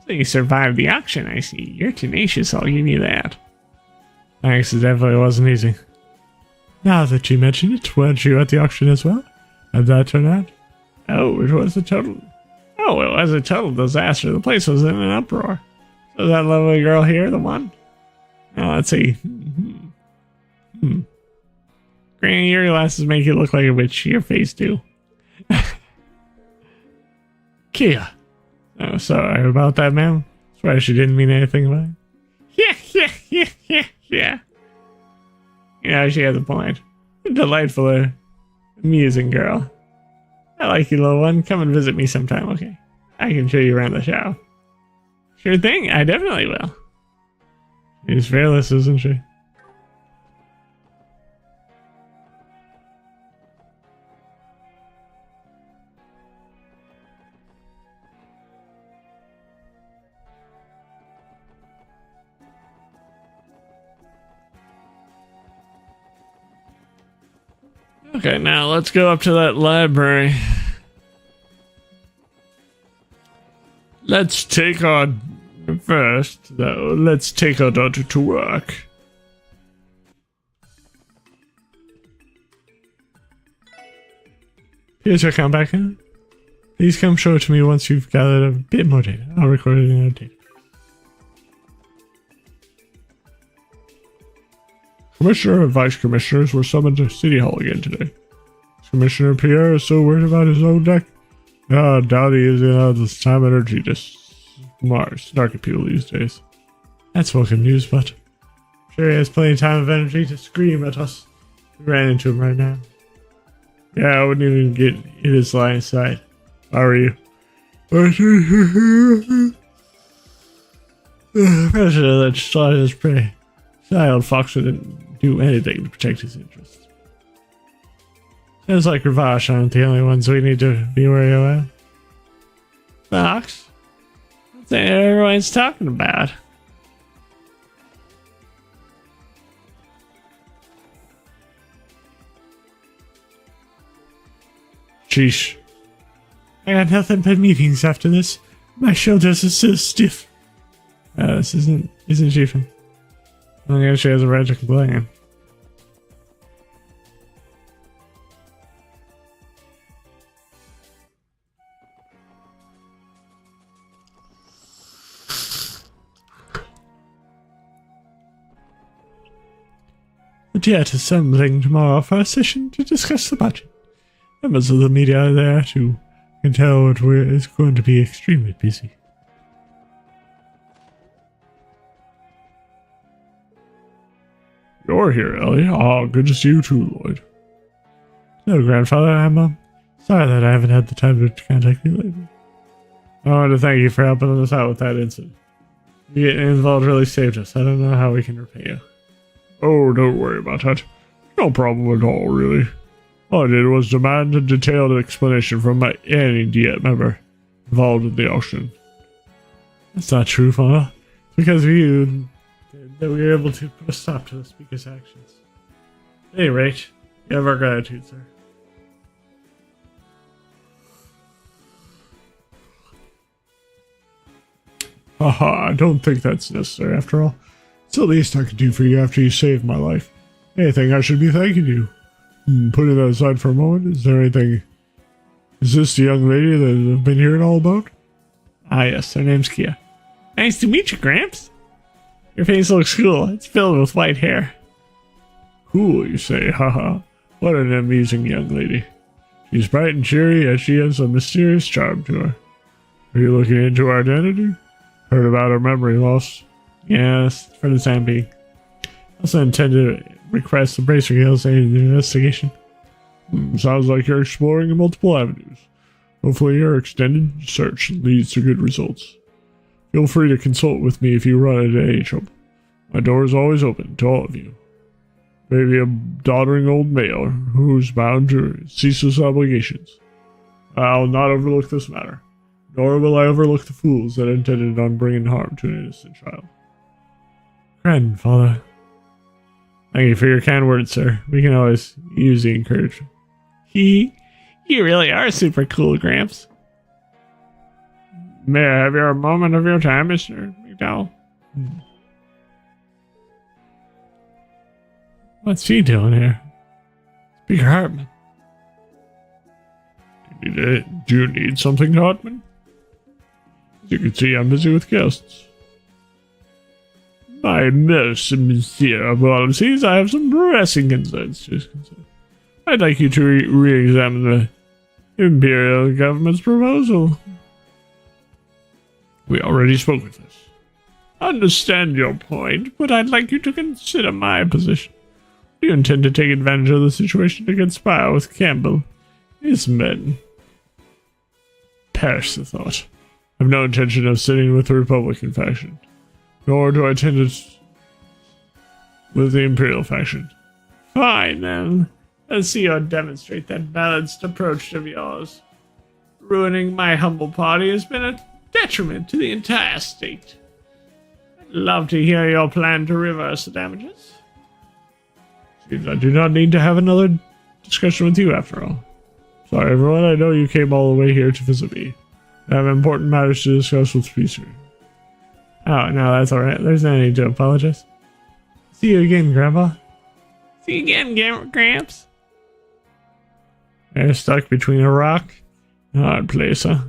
So you survived the auction, I see. You're tenacious, I'll give you that. Thanks, it definitely wasn't easy. Now that you mention it, weren't you at the auction as well? How'd that turn out? Oh, it was a total disaster. The place was in an uproar. So that lovely girl here, the one? Now let's see. Granny, your glasses make you look like a witch. Your face too. Kia. Oh, sorry about that, ma'am. Swear she didn't mean anything by it. Yeah. Yeah, she has a point. Delightful, amusing girl. I like you, little one. Come and visit me sometime, okay? I can show you around the show. Sure thing, I definitely will. She's fearless, isn't she? Okay, now let's go up to that library. Let's take our daughter to work. Here's your count back in. Please come show it to me once you've gathered a bit more data. I'll record it in our data. Commissioner and Vice Commissioners were summoned to City Hall again today. Commissioner Pierre is so worried about his own deck. I doubt he is going to have this time and energy to snark people these days. That's welcome news, but I'm sure he has plenty of time and energy to scream at us. We ran into him right now. Yeah, I wouldn't even get in his line of sight. How are you? President that slaughtered his prey. That old fox didn't do anything to protect his interests. It's like Ravash aren't the only ones we need to be wary of. Fox? What's that everyone's talking about? Sheesh. I got nothing but meetings after this. My shoulders are so stiff. This isn't Chiefin. I guess she has a right to complain. But yet, assembling tomorrow for a session to discuss the budget. Members of the media are there to can tell what it's going to be extremely busy. You're here, Ellie. Oh, good to see you too, Lloyd. No, Grandfather, I'm sorry that I haven't had the time to contact you lately. I want to thank you for helping us out with that incident. You getting involved really saved us. I don't know how we can repay you. Oh, don't worry about that. No problem at all, really. All I did was demand a detailed explanation from any Diet member involved in the auction. That's not true, Father. It's because of you that we were able to put a stop to the speaker's actions. At any rate, you have our gratitude, sir. Haha, I don't think that's necessary after all. It's the least I could do for you after you saved my life. Anything I should be thanking you. Putting that aside for a moment, is there anything... Is this the young lady that I've been hearing all about? Ah, yes, her name's Kia. Nice to meet you, Gramps. Your face looks cool. It's filled with white hair. Cool, you say, haha. What an amusing young lady. She's bright and cheery, yet she has a mysterious charm to her. Are you looking into her identity? Heard about her memory loss? Yes, for the time being. Also intend to request the Bracer Guild's aid in the investigation. Sounds like you're exploring multiple avenues. Hopefully your extended search leads to good results. Feel free to consult with me if you run into any trouble. My door is always open to all of you. Maybe a doddering old male who's bound to ceaseless obligations. I'll not overlook this matter, nor will I overlook the fools that intended on bringing harm to an innocent child. Grandfather. Thank you for your kind words, sir. We can always use the encouragement. You really are super cool, Gramps. May I have your moment of your time, Mr. McDowell? What's she doing here? Speaker Hartman. Do you need something, Hartman? As you can see, I'm busy with guests. My most sincere apologies. I have some pressing concerns to consider. I'd like you to re-examine the Imperial government's proposal. We already spoke with this. I understand your point, but I'd like you to consider my position. Do you intend to take advantage of the situation to conspire with Campbell and his men? Perish the thought. I have no intention of sitting with the Republican faction, nor do I intend to with the Imperial faction. Fine, then. Let's see you demonstrate that balanced approach of yours. Ruining my humble party has been a detriment to the entire state. I'd love to hear your plan to reverse the damages. Seems I do not need to have another discussion with you after all. Sorry, everyone. I know you came all the way here to visit me. I have important matters to discuss with Speaker. Oh, no, that's alright. There's no need to apologize. See you again, Grandpa. See you again, Gramps. You're stuck between a rock and a hard place, huh?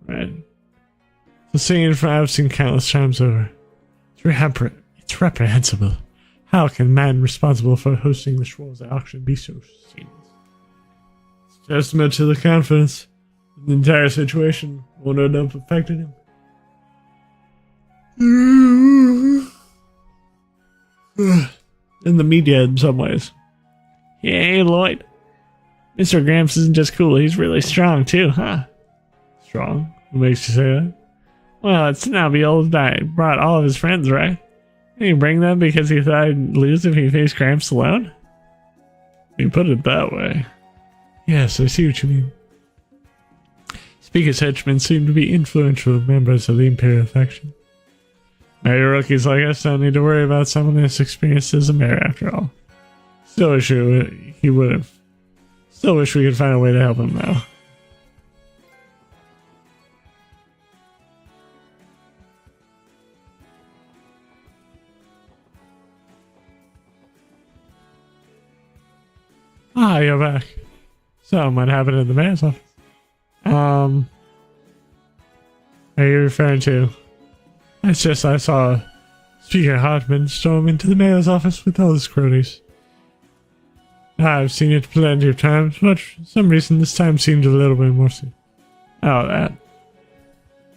Right. The scene I've seen countless times over. It's reprehensible. How can man responsible for hosting the Schwarz auction be so shameless? It's a testament to the confidence in the entire situation won't end up affecting him. In the media in some ways. Hey, Lloyd. Mr. Gramps isn't just cool, he's really strong too, huh? Strong? What makes you say that? Well, it's Snobby Old Guy brought all of his friends, right? Did he bring them because he thought he'd lose if he faced Gramps alone? You put it that way. Yes, I see what you mean. Speaker's henchmen seem to be influential members of the Imperial faction. Maybe rookies like us don't need to worry about someone as experienced as a mayor after all. Still wish he would have. Still wish we could find a way to help him though. Ah, you're back. So, what happened in the mayor's office? Are you referring to? It's just I saw Speaker Hartman storm into the mayor's office with all his cronies. I've seen it plenty of times, but for some reason this time seemed a little bit more serious. Oh, that.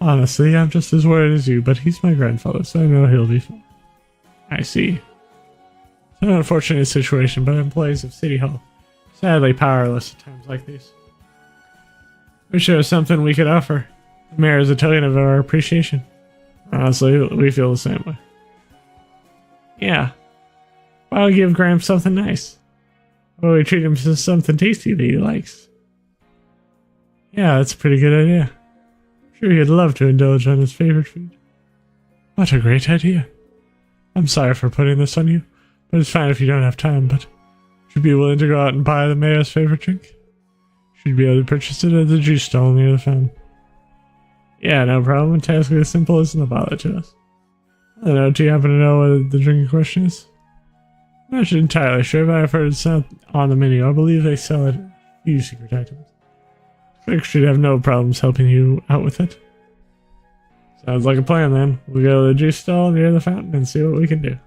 Honestly, I'm just as worried as you, but he's my grandfather, so I know he'll be fine. I see. It's an unfortunate situation, but employees of City Hall sadly powerless at times like these. Wish there was something we could offer. The mayor is a token of our appreciation. Honestly, we feel the same way. Yeah. Why don't we give Gramps something nice? Why don't we treat him to something tasty that he likes? Yeah, that's a pretty good idea. I'm sure he'd love to indulge on his favorite food. What a great idea. I'm sorry for putting this on you, but it's fine if you don't have time, but would you be willing to go out and buy the mayor's favorite drink? Should be able to purchase it at the juice stall near the fountain. Yeah, no problem. A task as simple as no bother to us. I don't know, do you happen to know what the drink in question is? I'm not entirely sure, but I've heard it's not on the menu. I believe they sell it a few secret items. Rick should have no problems helping you out with it. Sounds like a plan then. We'll go to the juice stall near the fountain and see what we can do.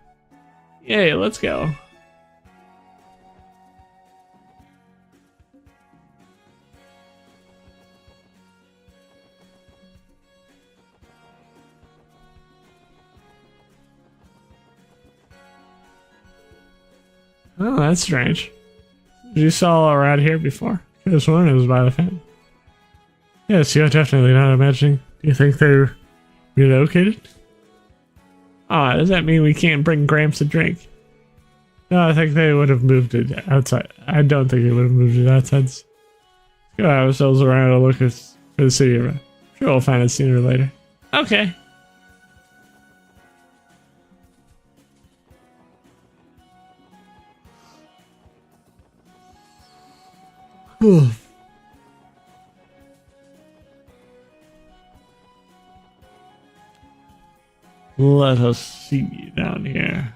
Yay, let's go. Oh, that's strange. You saw around here before? Could have sworn it was by the fountain. Yes, you're definitely not imagining. Do you think they're relocated? Ah, does that mean we can't bring Gramps a drink? No, I think they would have moved it outside. I don't think they would have moved it outside. Let's go have ourselves around and look for the city around. Sure, we'll find it sooner or later. Okay. Let us see down here.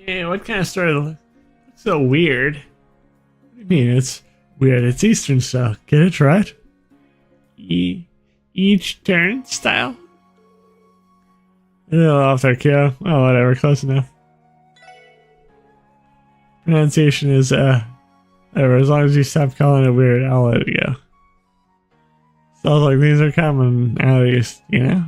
Yeah, what kind of story looks so weird? What do you mean? It's weird. It's Eastern style. Get it right? Each turn style? A little off there, Kyo. Oh, whatever. Close enough. Pronunciation is, whatever. As long as you stop calling it weird, I'll let it go. Sounds like these are common at least, you know?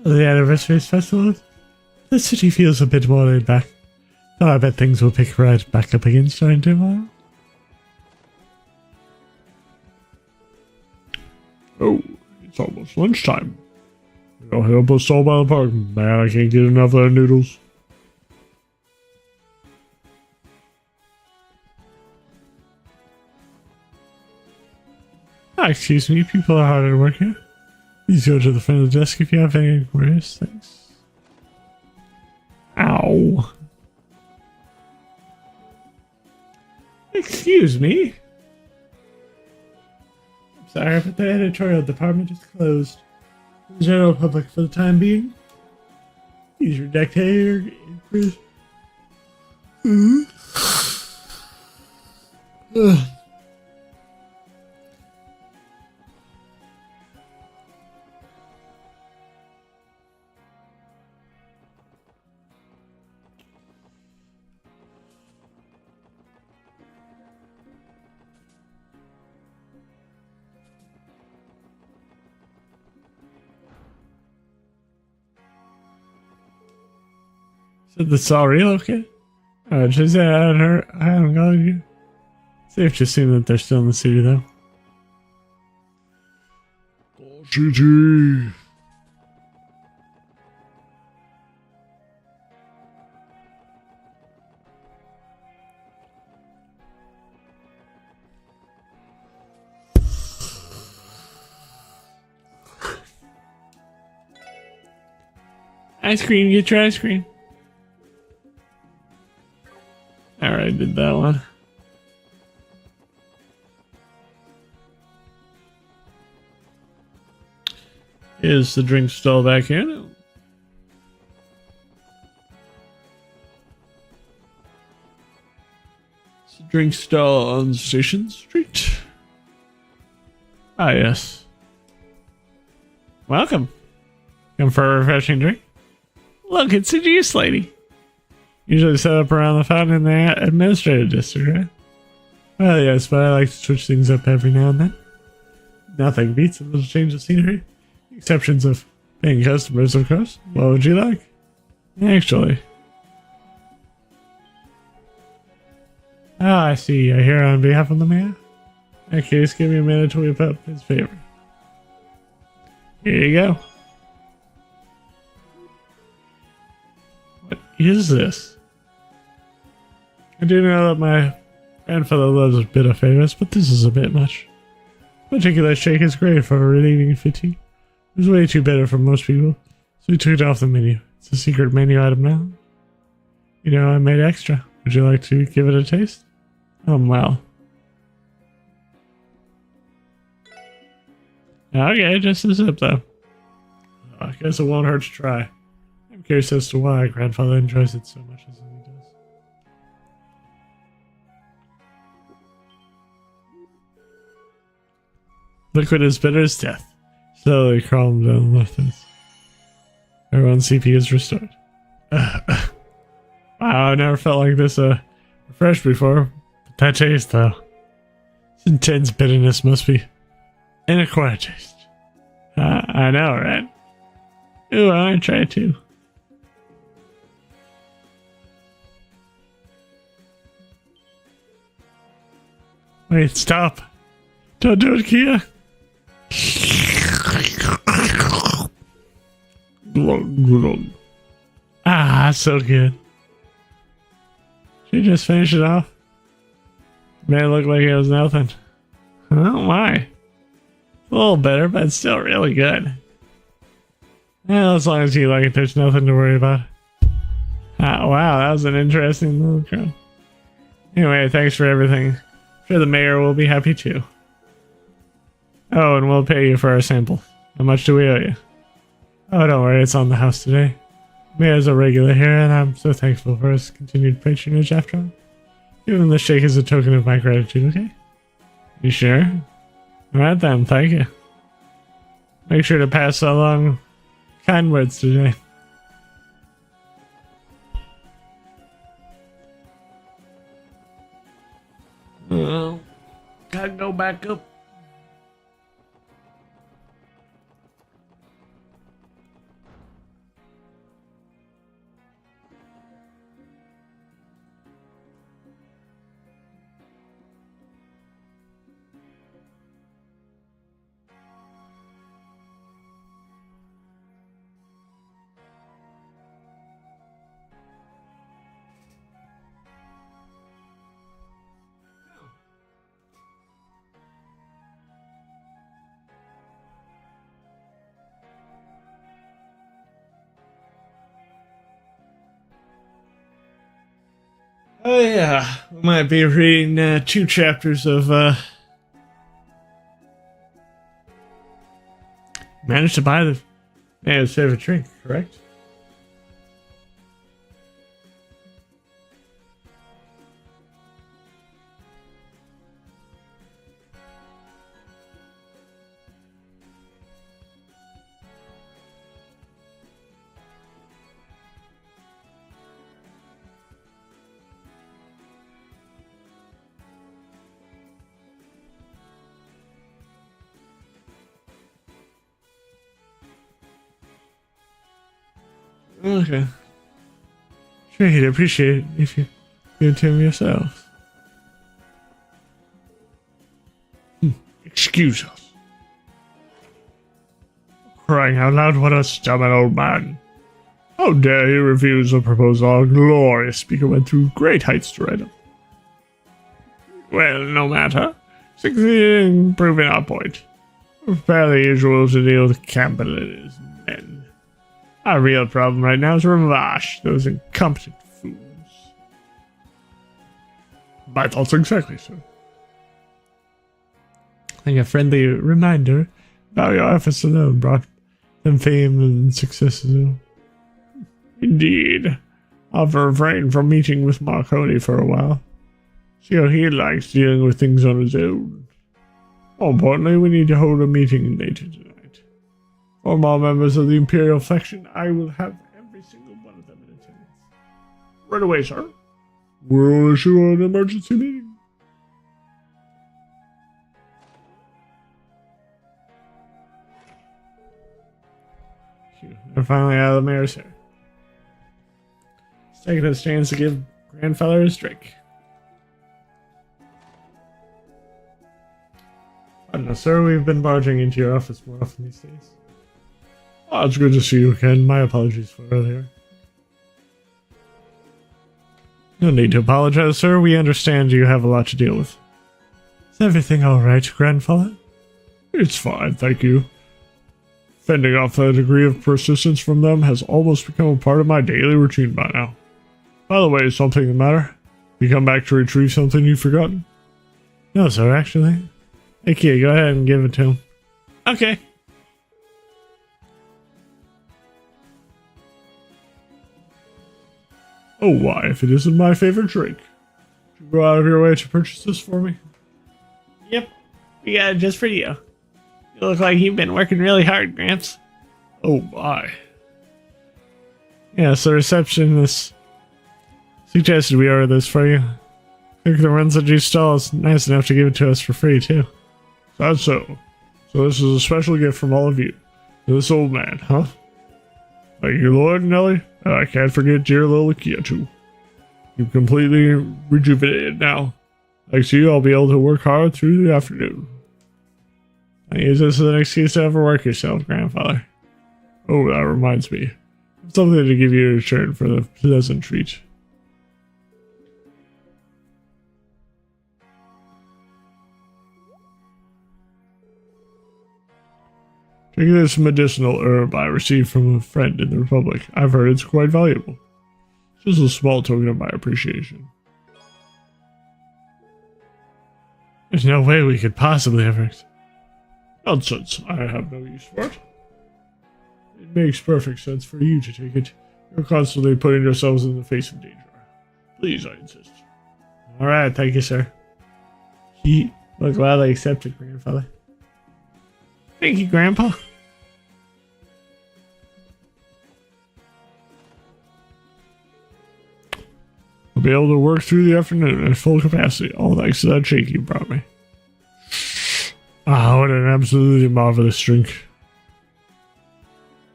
The Anniversaries Festival, the city feels a bit more laid back. Though I bet things will pick right back up again starting tomorrow. Oh, it's almost lunchtime. I'll help us all by the park. Man, I can't get enough of their noodles. Ah, excuse me, people are hard at work here. Please go to the front of the desk if you have any inquiries. Thanks. Ow. Excuse me. I'm sorry, but the editorial department is closed. The general public for the time being. Use your dictator inquiries. Said that's all real, okay? Just I haven't called you. Safe to assume that they're still in the city, though. GG. Ice cream, get your ice cream. Alright, did that one. Is the drink stall back in? It's the drink stall on Station Street. Ah, yes. Welcome. Come for a refreshing drink? Look, it's a juice lady. Usually set up around the fountain in the administrative district, right? Well, yes, but I like to switch things up every now and then. Nothing beats a little change of scenery. Exceptions of paying customers, of course. What would you like? Actually. Ah, I see. I hear on behalf of the mayor. In that case, give me a minute to whip up his favor. Here you go. What is this? I do know that my grandfather loves a bit of favors, but this is a bit much. Particular shake is great for relieving fatigue. It was way too bitter for most people, so we took it off the menu. It's a secret menu item now. You know, I made extra. Would you like to give it a taste? Well. Okay, just a sip though. I guess it won't hurt to try. I'm curious as to why grandfather enjoys it so much as he does. Liquid as bitter as death. Slowly crawling down the face. Everyone's CP is restored. Wow, I never felt like this refreshed before. But that taste though. This intense bitterness must be an acquired taste. I know, right? Ooh, I want to try it too. Wait, stop. Don't do it, Kia. Ah, so good. She just finished it off. Man, it looked like it was nothing. Oh my. A little better, but it's still really good. Well, as long as you like it, there's nothing to worry about. Ah, wow, that was an interesting little girl. Anyway, thanks for everything. I'm sure the mayor will be happy too. Oh, and we'll pay you for our sample. How much do we owe you? Oh, don't worry, it's on the house today. Mayor's a regular here, and I'm so thankful for his continued patronage after all. Give him the shake as a token of my gratitude, okay? You sure? Alright then, thank you. Make sure to pass along kind words today. Gotta go back up. Oh yeah, we might be reading 2 chapters of managed to buy the man's favorite drink, correct? Okay. Great, I appreciate it if you give it to him yourself. Excuse us. Crying out loud, what a stubborn old man. How dare he refuse a proposal our glorious speaker went through great heights to write him. Well, no matter. Succeeded in proving our point. We're fairly usual to deal with Campbell and his men. Our real problem right now is Ravash, those incompetent fools. My thoughts exactly, sir. Like a friendly reminder about your efforts alone brought them fame and success as well. Indeed. I've refrained from meeting with Marconi for a while. See how he likes dealing with things on his own. More importantly, we need to hold a meeting later tonight. For all members of the Imperial faction, I will have every single one of them in attendance. Right away, sir. We'll issue an emergency meeting. They're finally out of the mayor's hair. He's taking his chance to give grandfather his drink. I don't know, sir. We've been barging into your office more often these days. Oh, it's good to see you again. My apologies for earlier. No need to apologize, sir. We understand you have a lot to deal with. Is everything alright, grandfather? It's fine, thank you. Fending off a degree of persistence from them has almost become a part of my daily routine by now. By the way, is something the matter? You come back to retrieve something you've forgotten? No, sir, actually. Hey, kid, go ahead and give it to him. Okay. Oh, why, if it isn't my favorite drink. Did you go out of your way to purchase this for me? Yep, we got it just for you. You look like you've been working really hard, Gramps. Oh, my. Yeah, so receptionist suggested we order this for you. I think the Renza Juice stall is nice enough to give it to us for free, too. That's so. So this is a special gift from all of you. To this old man, huh? Thank you, Lord, Nelly. And I can't forget dear little Kia, too. You've completely rejuvenated now. Thanks to you, I'll be able to work hard through the afternoon. I use this as an excuse to overwork yourself, grandfather. Oh, that reminds me. I have something to give you in return for the pleasant treat. Take this medicinal herb I received from a friend in the Republic. I've heard it's quite valuable. Just a small token of my appreciation. There's no way we could possibly ever... Nonsense. I have no use for it. It makes perfect sense for you to take it. You're constantly putting yourselves in the face of danger. Please, I insist. Alright, thank you, sir. He will gladly accept it, grandfather. Thank you, Grandpa. I'll be able to work through the afternoon at full capacity, all thanks to that shake you brought me. Ah, what an absolutely marvelous drink.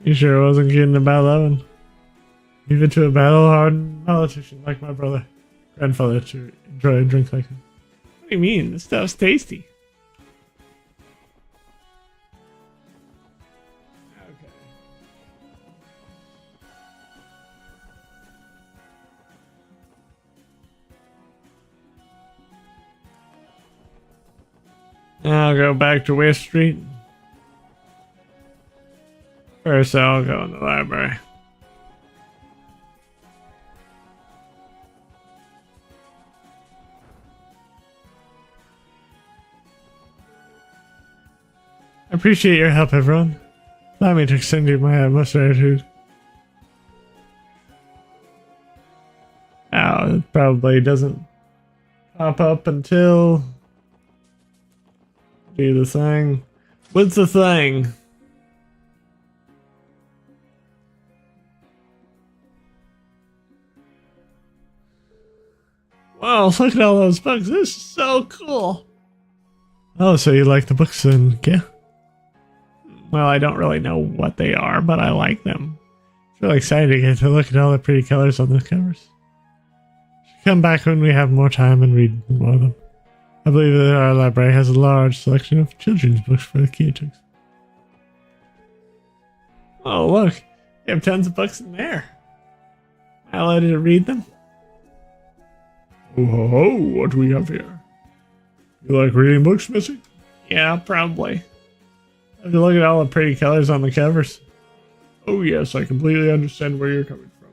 You sure wasn't kidding about that one? Even to a battle-hardened politician like my brother, grandfather, to enjoy a drink like that. What do you mean? This stuff's tasty. I'll go back to West Street. First, I'll go in the library. I appreciate your help, everyone. Allow me to extend you my utmost gratitude. Oh, it probably doesn't pop up until... Do the thing. What's the thing? Wow, look at all those books. This is so cool. Oh, so you like the books then, yeah? Well, I don't really know what they are, but I like them. It's really exciting to get to look at all the pretty colors on the covers. Should come back when we have more time and read more of them. I believe that our library has a large selection of children's books for the kids. Oh, look. You have tons of books in there. Am I allowed to read them? Oh, ho, ho, what do we have here? You like reading books, Missy? Yeah, probably. I have to look at all the pretty colors on the covers. Oh, yes, I completely understand where you're coming from.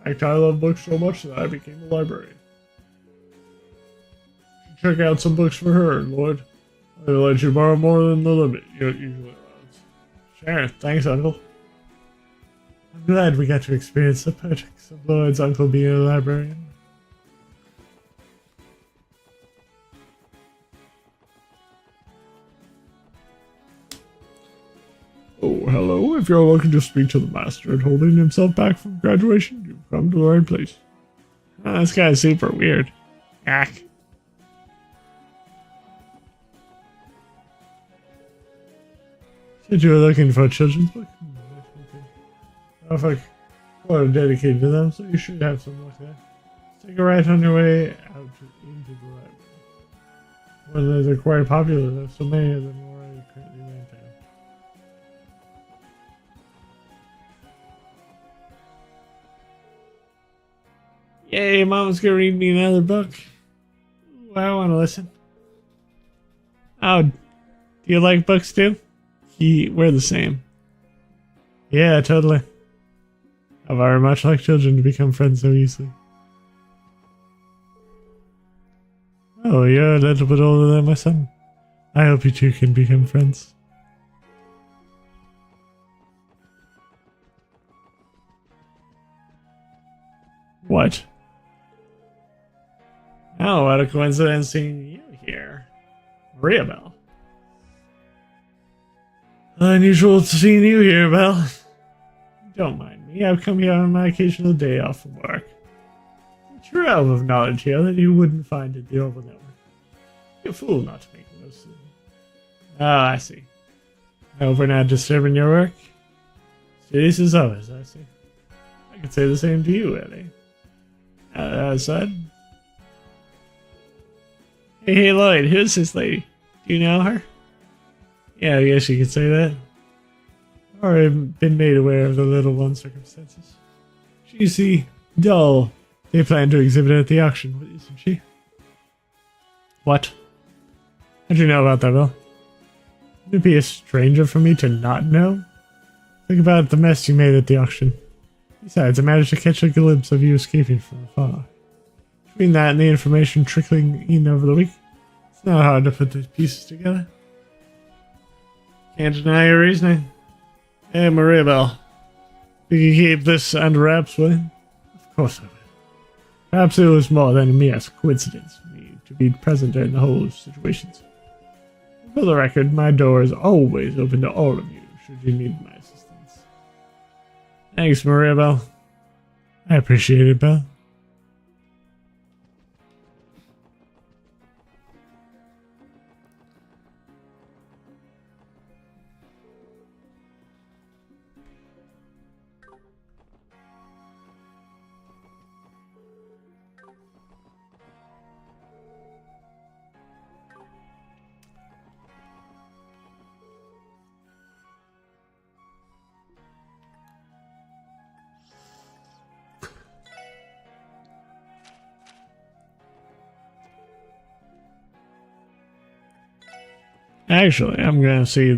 In fact, I love books so much that I became a librarian. Check out some books for her, Lloyd. I'll let you borrow more than the limit you usually allows. Sure, thanks, Uncle. I'm glad we got to experience the perks of Lloyd's uncle being a librarian. Oh, hello. If you're looking to speak to the master and holding himself back from graduation, you've come to the right place. Oh, this guy's super weird. Yak. Said you were looking for a children's book? If I are dedicated to them, so you should have some luck there. Take a right on your way out into the library. Well, they're quite popular, there's so many of them already currently in town. Yay, Mom's gonna read me another book. Ooh, I wanna listen. Oh, do you like books too? We're the same. Yeah, totally. How very much like children to become friends so easily. Oh, you're a little bit older than my son. I hope you two can become friends. What? Oh, what a coincidence seeing you here. Maria Bell. Unusual to see you here, Belle. Don't mind me. I've come here on my occasional day off from work. A trove of knowledge here that you wouldn't find in the Oval Network. You're a fool not to make the most of it. Ah, I see. I hope we're not disturbing your work. Serious as always, I see. I could say the same to you, Ellie. Son? Hey, Lloyd, who's this lady? Do you know her? Yeah, I guess you could say that. Or I've been made aware of the little one's circumstances. She's the doll they plan to exhibit at the auction, isn't she? What? How'd you know about that, Bill? Would it be a stranger for me to not know? Think about the mess you made at the auction. Besides, I managed to catch a glimpse of you escaping from afar. Between that and the information trickling in over the week, it's not hard to put the pieces together. Can't deny your reasoning. Hey, Maria Bell. You can keep this under wraps, will you? Of course I will. Perhaps it was more than a mere coincidence for me to be present during the whole situations. For the record, my door is always open to all of you, should you need my assistance. Thanks, Maria Bell. I appreciate it, Bell. Actually, I'm gonna see.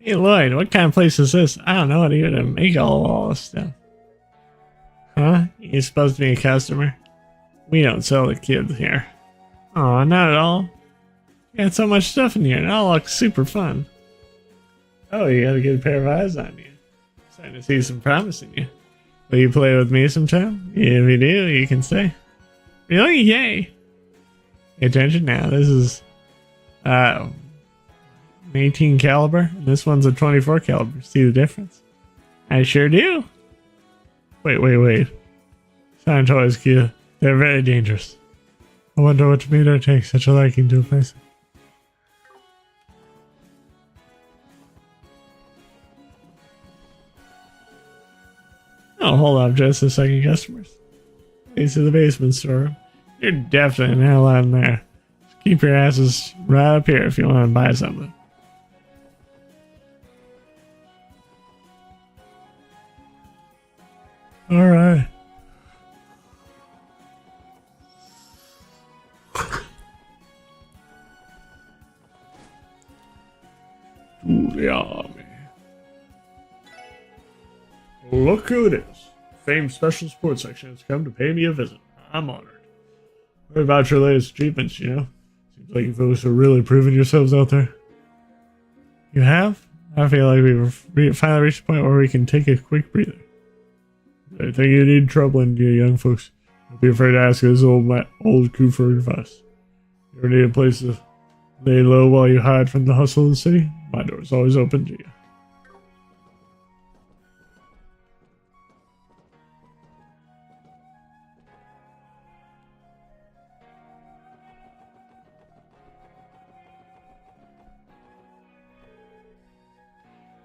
Hey Lloyd, what kind of place is this? I don't know how to even make all this stuff. Huh? You're supposed to be a customer? We don't sell to kids here. Oh, not at all. You got so much stuff in here, and it all looks super fun. Oh, you got a good pair of eyes on you. Starting to see some promise in you. Will you play with me sometime? If you do, you can stay. Really? Yay! Pay attention now. This is an 18 caliber, and this one's a 24 caliber. See the difference? I sure do. Wait. Sound toys, kid. They're very dangerous. I wonder what made her take such a liking to a place. Oh, hold up just a second, customers. These are the basement storeroom. You're definitely not allowed in there. Just keep your asses right up here if you want to buy something. Alright. To the army. Look who it is. Famed Special Sports Section has come to pay me a visit. I'm honored. What about your latest achievements, you know? Seems like you folks are really proving yourselves out there. You have? I feel like we've finally reached a point where we can take a quick breather. I think you need trouble in you young folks. Don't be afraid to ask this old coup for advice. You ever need a place to lay low while you hide from the hustle of the city? My door's always open to you.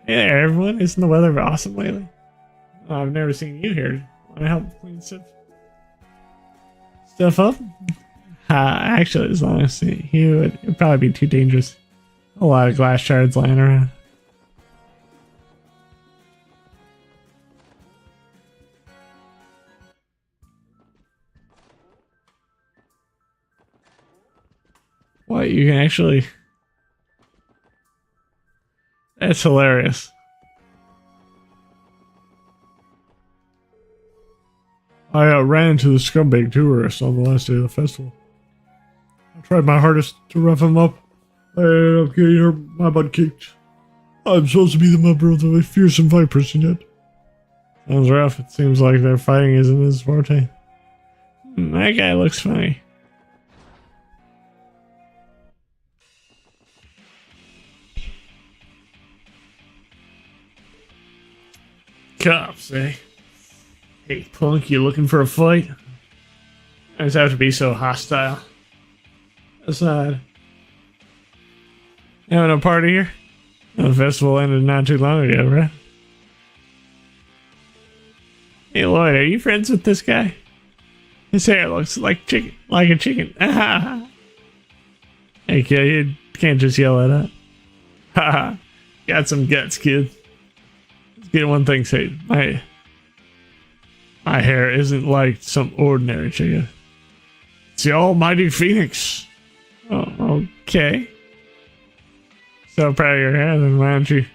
Hey there, everyone. Isn't the weather awesome lately? Oh, I've never seen you here. Want to help clean stuff up? Actually, as long as it would probably be too dangerous. A lot of glass shards lying around. What, you can actually... That's hilarious. I ran into the scumbag tourist on the last day of the festival. I tried my hardest to rough him up. I ended up getting my butt kicked. I'm supposed to be the member of the fearsome vipers yet. Sounds rough. It seems like their fighting isn't his forte. That guy looks funny. Cops, eh? Hey, punk, you looking for a fight? I just have to be so hostile. Aside. Having a party here? The festival ended not too long ago, right? Hey, Lloyd, are you friends with this guy? His hair looks like a chicken. Hey, kid, you can't just yell at that. Haha, got some guts, kid. Let's get one thing straight. My hair isn't like some ordinary chicken. It's the almighty Phoenix. Oh, okay. So proud of your hair, then why don't you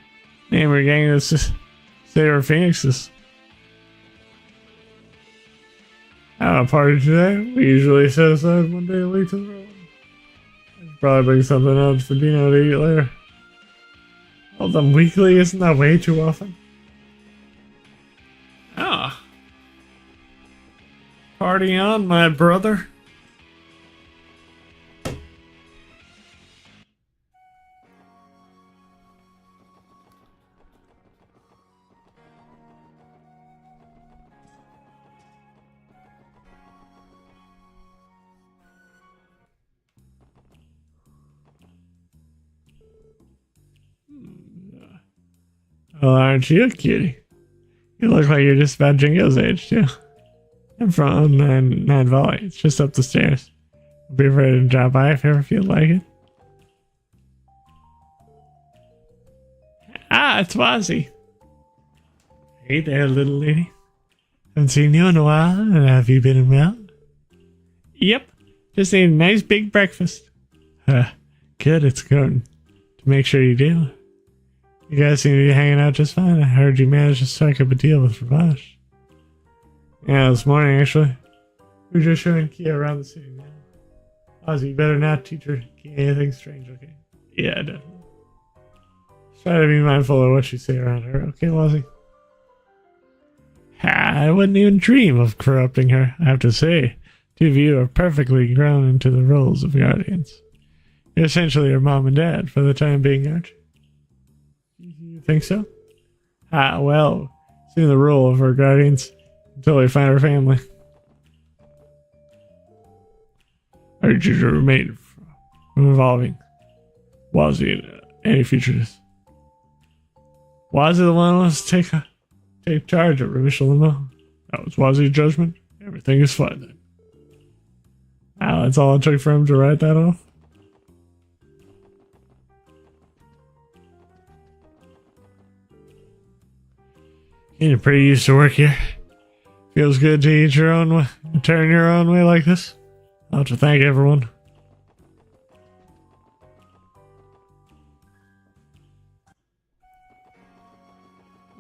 name your gang this Saber Phoenixes? At a party today, we usually set aside one day a week to the road. Probably bring something else for Dino to eat later. Hold them weekly, isn't that way too often? Ah. Party on, my brother. Well, aren't you a cutie? You look like you're just about Jingo's age, too. I'm from 9 Volley. It's just up the stairs. Be ready to drop by if you ever feel like it. Ah, it's Wazzy. Hey there, little lady. Haven't seen you in a while. Have you been around? Yep. Just ate a nice big breakfast. Good, it's good. To make sure you do. You guys seem to be hanging out just fine. I heard you managed to strike up a deal with Ravash. Yeah, this morning, actually. We were just showing Kia around the city now. Ozzy, you better not teach her Kia anything strange, okay? Yeah, definitely. Try to be mindful of what you say around her, okay, Wazzy? I wouldn't even dream of corrupting her, I have to say. Two of you are perfectly grown into the roles of guardians. You're essentially her mom and dad for the time being, aren't you? You think so? Well, seeing the role of her guardians until we find her family. I urge you to remain from involving Wazzy in any futures. Wazzy the one who wants to take charge of Ravish Limo. That was Wazzy's judgment. Everything is fine then. Wow, that's all it took for him to write that off? You're pretty used to work here. Feels good to eat your own way, turn your own way like this. I'll have to thank everyone.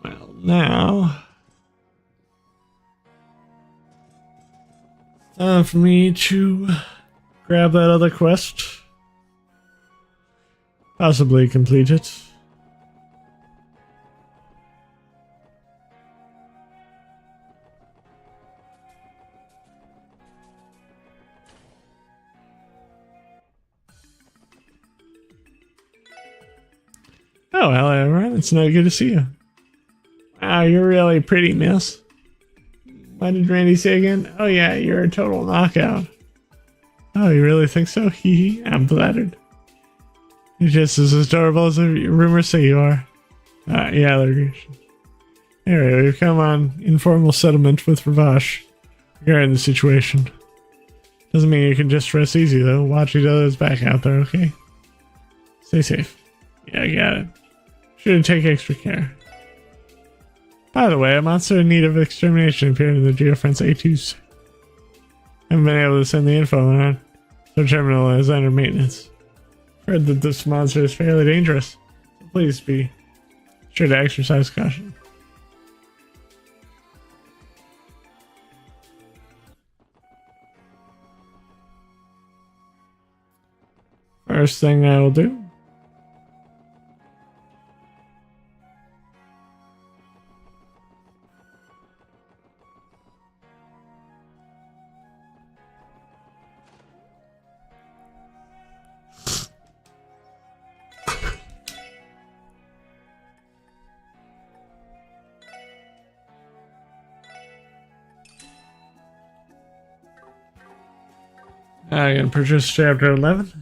Well, now it's time for me to grab that other quest. Possibly complete it. Oh, hello everyone. It's no good to see you. Wow, you're really pretty, miss. What did Randy say again? Oh yeah, you're a total knockout. Oh, you really think so? Hee hee, I'm flattered. You're just as adorable as the rumors say you are. Yeah, they're... Anyway, we've come on informal settlement with Ravash regarding the situation. Doesn't mean you can just rest easy though. Watch each other's back out there, okay? Stay safe. Yeah, I got it. Should take extra care. By the way, a monster in need of extermination appeared in the Geofence A2s. Haven't been able to send the info on. The terminal is under maintenance. Heard that this monster is fairly dangerous, so please be sure to exercise caution. First thing I will do. I can purchase chapter 11.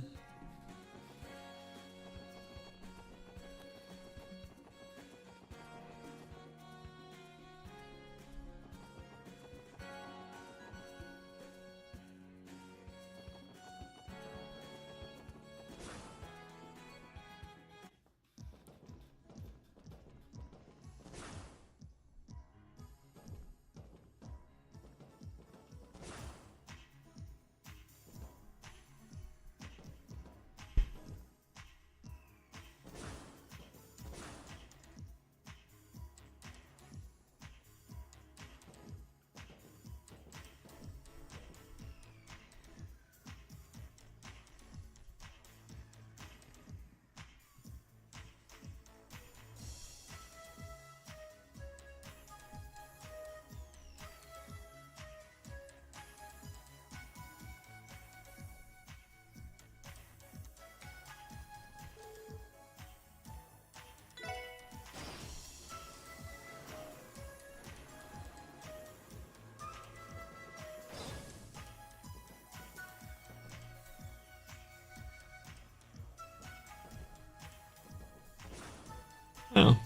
Oh.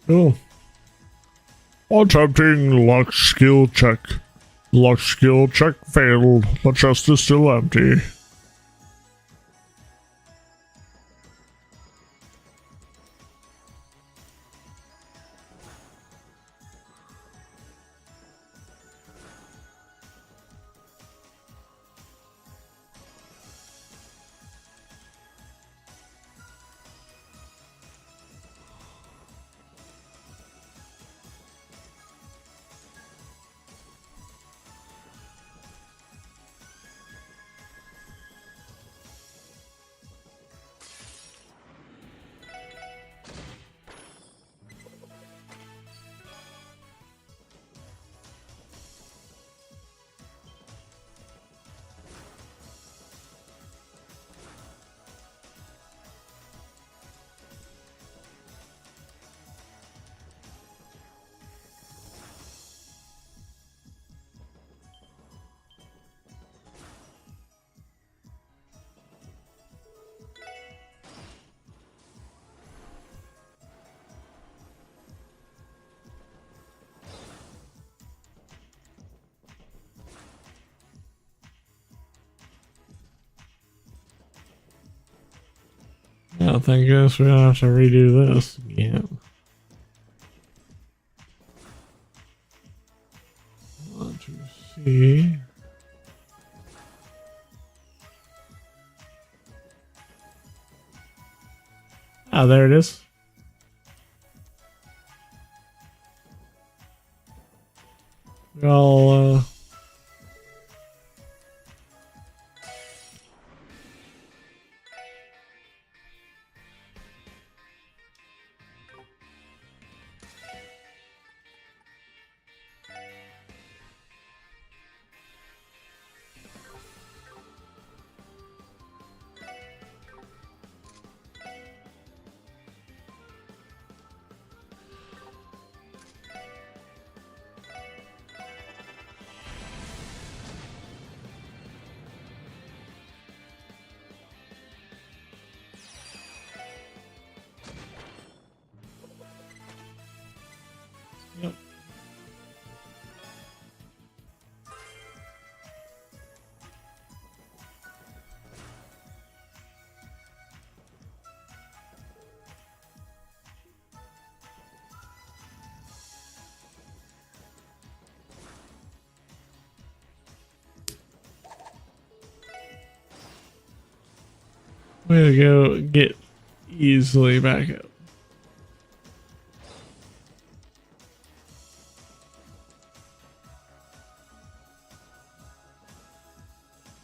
Cool. Attempting luck skill check. Luck skill check failed. The chest is still empty. Oh, thank goodness we don't have to redo this again. Want to see. Oh, there it is. Well, yep. Way to go, get easily back up.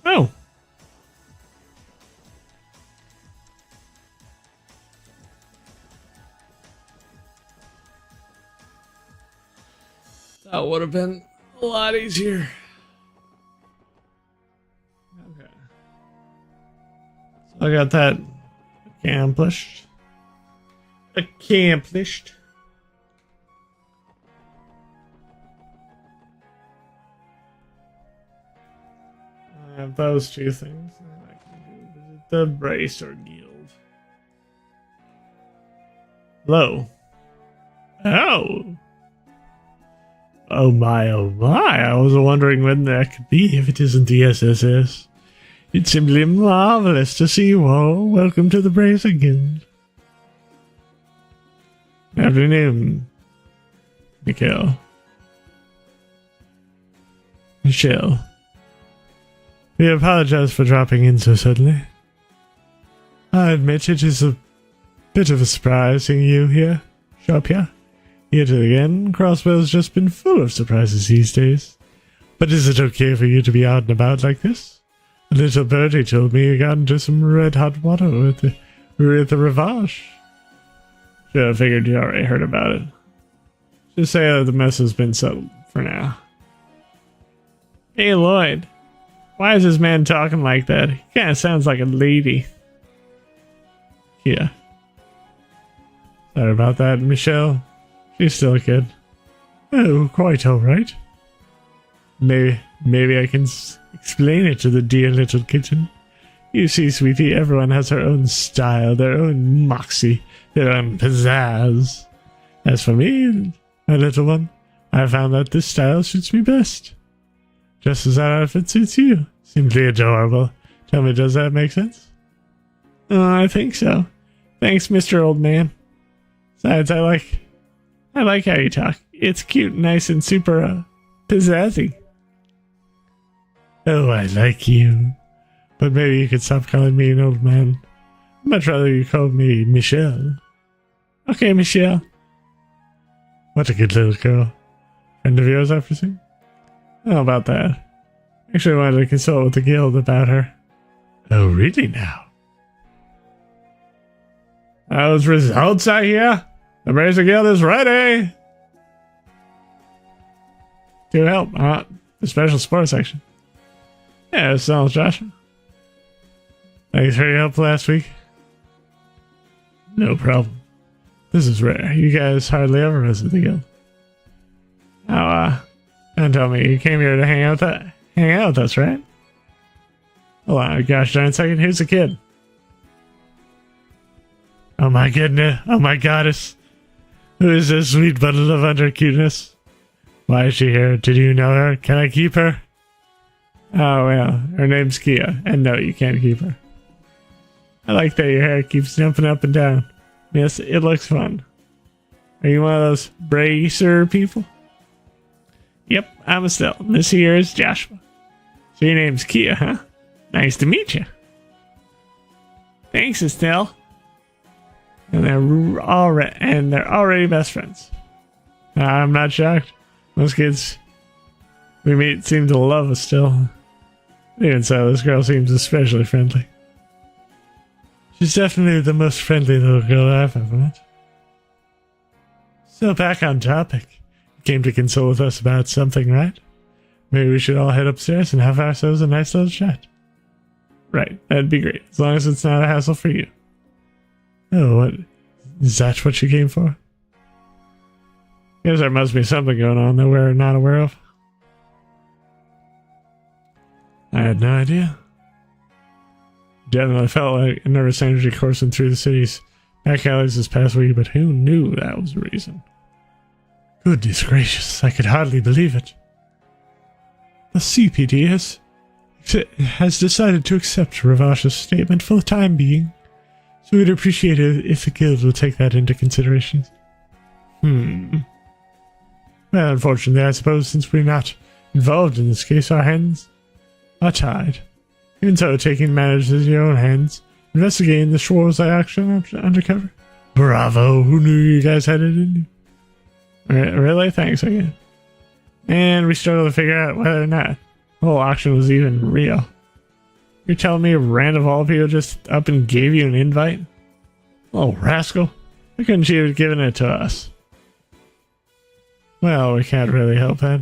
Oh. That would have been a lot easier. Okay. So I got that accomplished. Accomplished. I have those two things. And I can go visit the Bracer Guild. Hello. Oh. Oh my, oh my. I was wondering when that could be if it isn't the SSS. It's simply marvelous to see you all. Welcome to the Bracer Guild. Afternoon, Mikhail. Michelle. We apologize for dropping in so suddenly. I admit it is a bit of a surprise seeing you here. Show up here. Yet again, Crossbell's just been full of surprises these days. But is it okay for you to be out and about like this? A little birdie told me you got into some red-hot water with the Rivage. Sure, I figured you already heard about it. Just say that the mess has been settled for now. Hey, Lloyd. Why is this man talking like that? He kind of sounds like a lady. Yeah. Sorry about that, Michelle. She's still a kid. Oh, quite alright. Maybe I can explain it to the dear little kitten. You see, sweetie, everyone has their own style, their own moxie, their own pizzazz. As for me, my little one, I found that this style suits me best. Just as that outfit suits you. Simply adorable. Tell me, does that make sense? I think so. Thanks, Mr. Old Man. Besides, I like how you talk. It's cute, nice, and super, pizzazzy. Oh, I like you. But maybe you could stop calling me an old man. I'd much rather you call me Michelle. Okay, Michelle. What a good little girl. Friend of yours, I presume? How about that? Actually, I wanted to consult with the guild about her. Oh, really now? Those results I hear? The Bracer Guild is ready! To help, the special support section. Yeah, it sounds Joshua. Thanks for your help last week. No problem. This is rare. You guys hardly ever visit the guild. Now, don't tell me you came here to hang out with us, right? Hold on a gosh darn second. Here's the kid. Oh my goodness. Oh my goddess. Who is this sweet bundle of under cuteness? Why is she here? Did you know her? Can I keep her? Oh, well, her name's Kia, and no, you can't keep her. I like that your hair keeps jumping up and down. Yes, it looks fun. Are you one of those bracer people? Yep, I'm Estelle. This here is Joshua. So your name's Kia, huh? Nice to meet you. Thanks, Estelle. And they're already best friends. I'm not shocked. Most kids we meet seem to love Estelle. Even so, this girl seems especially friendly. She's definitely the most friendly little girl I've ever met. So back on topic. You came to console with us about something, right? Maybe we should all head upstairs and have ourselves a nice little chat. Right, that'd be great, as long as it's not a hassle for you. Oh, what? Is that what you came for? Guess there must be something going on that we're not aware of. I had no idea. Definitely felt like a nervous energy coursing through the city's back alleys this past week, but who knew that was the reason? Goodness gracious, I could hardly believe it. The CPD has decided to accept Ravash's statement for the time being, so we'd appreciate it if the guild will take that into consideration. Well, unfortunately, I suppose since we're not involved in this case, our hands are tied. Even so, taking matters into your own hands, investigating the Schwarzai action undercover. Bravo! Who knew you guys had it in you? Really? Thanks again. And we struggled to figure out whether or not the whole auction was even real. You're telling me a random of all people just up and gave you an invite? Oh, rascal. Why couldn't you have given it to us? Well, we can't really help that.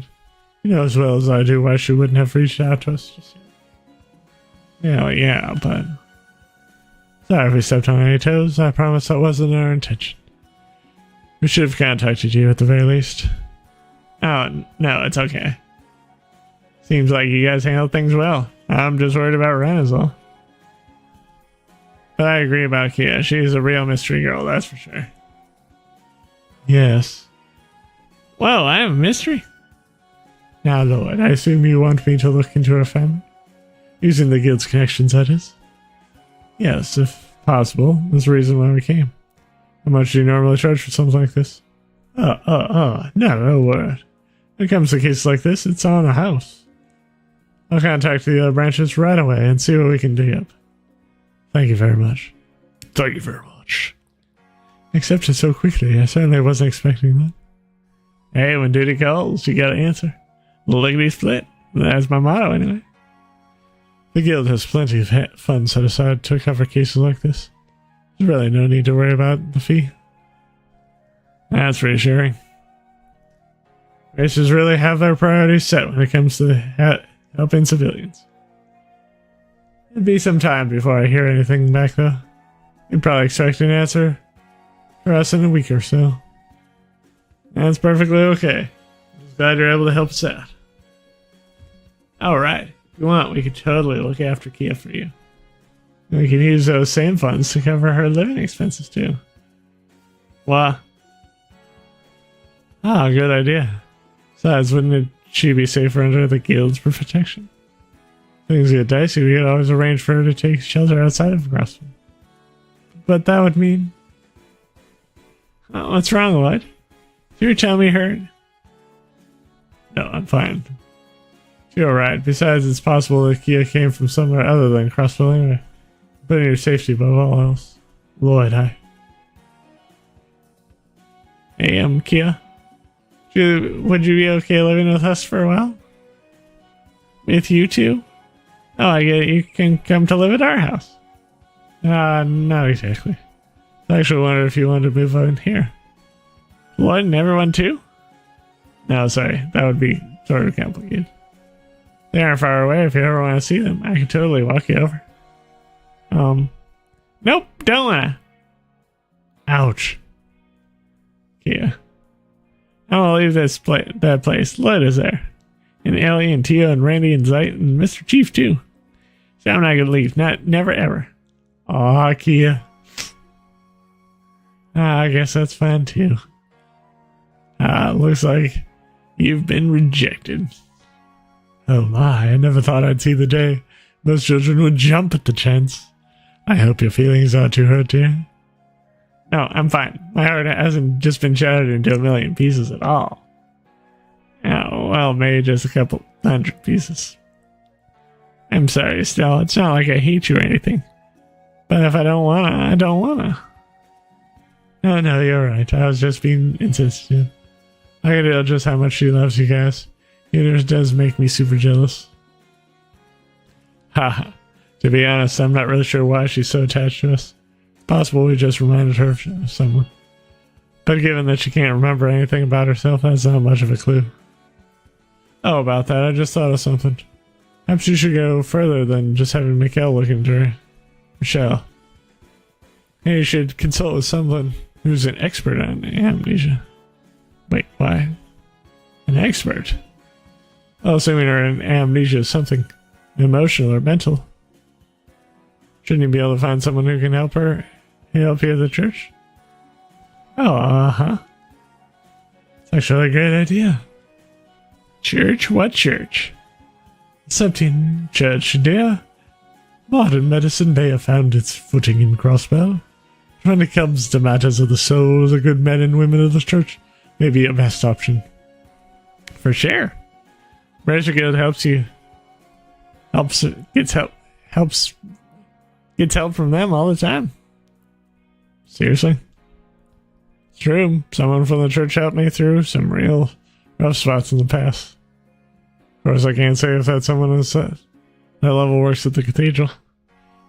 You know as well as I do why she wouldn't have reached out to us just yet. Yeah, but... Sorry if we stepped on any toes. I promise that wasn't our intention. We should have contacted you at the very least. Oh, no, it's okay. Seems like you guys handled things well. I'm just worried about Ren as well. But I agree about Kia. She's a real mystery girl, that's for sure. Yes. Whoa, I am a mystery? Now, Lord, I assume you want me to look into her family? Using the guild's connections, that is? Yes, if possible. That's the reason why we came. How much do you normally charge for something like this? No word. When it comes to cases like this, it's on the house. I'll contact the other branches right away and see what we can dig up. Thank you very much. Thank you very much. Accepted so quickly, I certainly wasn't expecting that. Hey, when duty calls, you gotta answer. Lickety split. That's my motto, anyway. The guild has plenty of funds set aside to cover cases like this. There's really no need to worry about the fee. That's reassuring. Races really have their priorities set when it comes to helping civilians. It'd be some time before I hear anything back, though. You'd probably expect an answer for us in a week or so. That's perfectly okay. I'm glad you're able to help us out. Alright, if you want, we could totally look after Kia for you. And we can use those same funds to cover her living expenses, too. What? Ah, good idea. Besides, wouldn't it she'd be safer under the guild's protection. Things get dicey, we could always arrange for her to take shelter outside of Crossville. But that would mean... Oh, what's wrong, what? Did your tummy hurt? No, I'm fine. You're right. Besides, it's possible that Kia came from somewhere other than Crossville anyway. Putting your safety above all else. Lloyd, hi. Hey, Kia. Would you be okay living with us for a while? With you too? Oh, I get it. You can come to live at our house. Not exactly. I actually wondered if you wanted to move on here. What, and everyone too? No, sorry. That would be sort of complicated. They aren't far away. If you ever want to see them, I can totally walk you over. Nope, don't wanna. Ouch. Yeah. I'm gonna leave that place. Lloyd is there. And Ellie and Tio and Randy and Zeit and Mr. Chief too. So I'm not gonna leave. Never ever. Aw, Kia. I guess that's fine too. Looks like you've been rejected. Oh my, I never thought I'd see the day most children would jump at the chance. I hope your feelings aren't too hurt, dear. No, I'm fine. My heart hasn't just been shattered into a million pieces at all. Oh, well, maybe just a couple hundred pieces. I'm sorry, Estelle. It's not like I hate you or anything. But if I don't wanna, I don't wanna. No, you're right. I was just being insensitive. I can tell just how much she loves you guys. It does make me super jealous. Haha. To be honest, I'm not really sure why she's so attached to us. It's possible we just reminded her of someone. But given that she can't remember anything about herself, that's not much of a clue. Oh, about that, I just thought of something. Perhaps you should go further than just having Mikhail look into her. Michelle. Hey, you should consult with someone who's an expert on amnesia. Wait, why? An expert? Oh, assuming her amnesia is something emotional or mental. Shouldn't you be able to find someone who can help her help you at the church? Oh, uh-huh. It's actually a great idea. Church? What church? Septine Church, dear. Modern medicine may have found its footing in Crossbell. When it comes to matters of the soul, the good men and women of the church may be a best option. For sure. Razor Guild gets help from them all the time. Seriously? It's true. Someone from the church helped me through some real rough spots in the past. Of course, I can't say if that someone is that level works at the cathedral.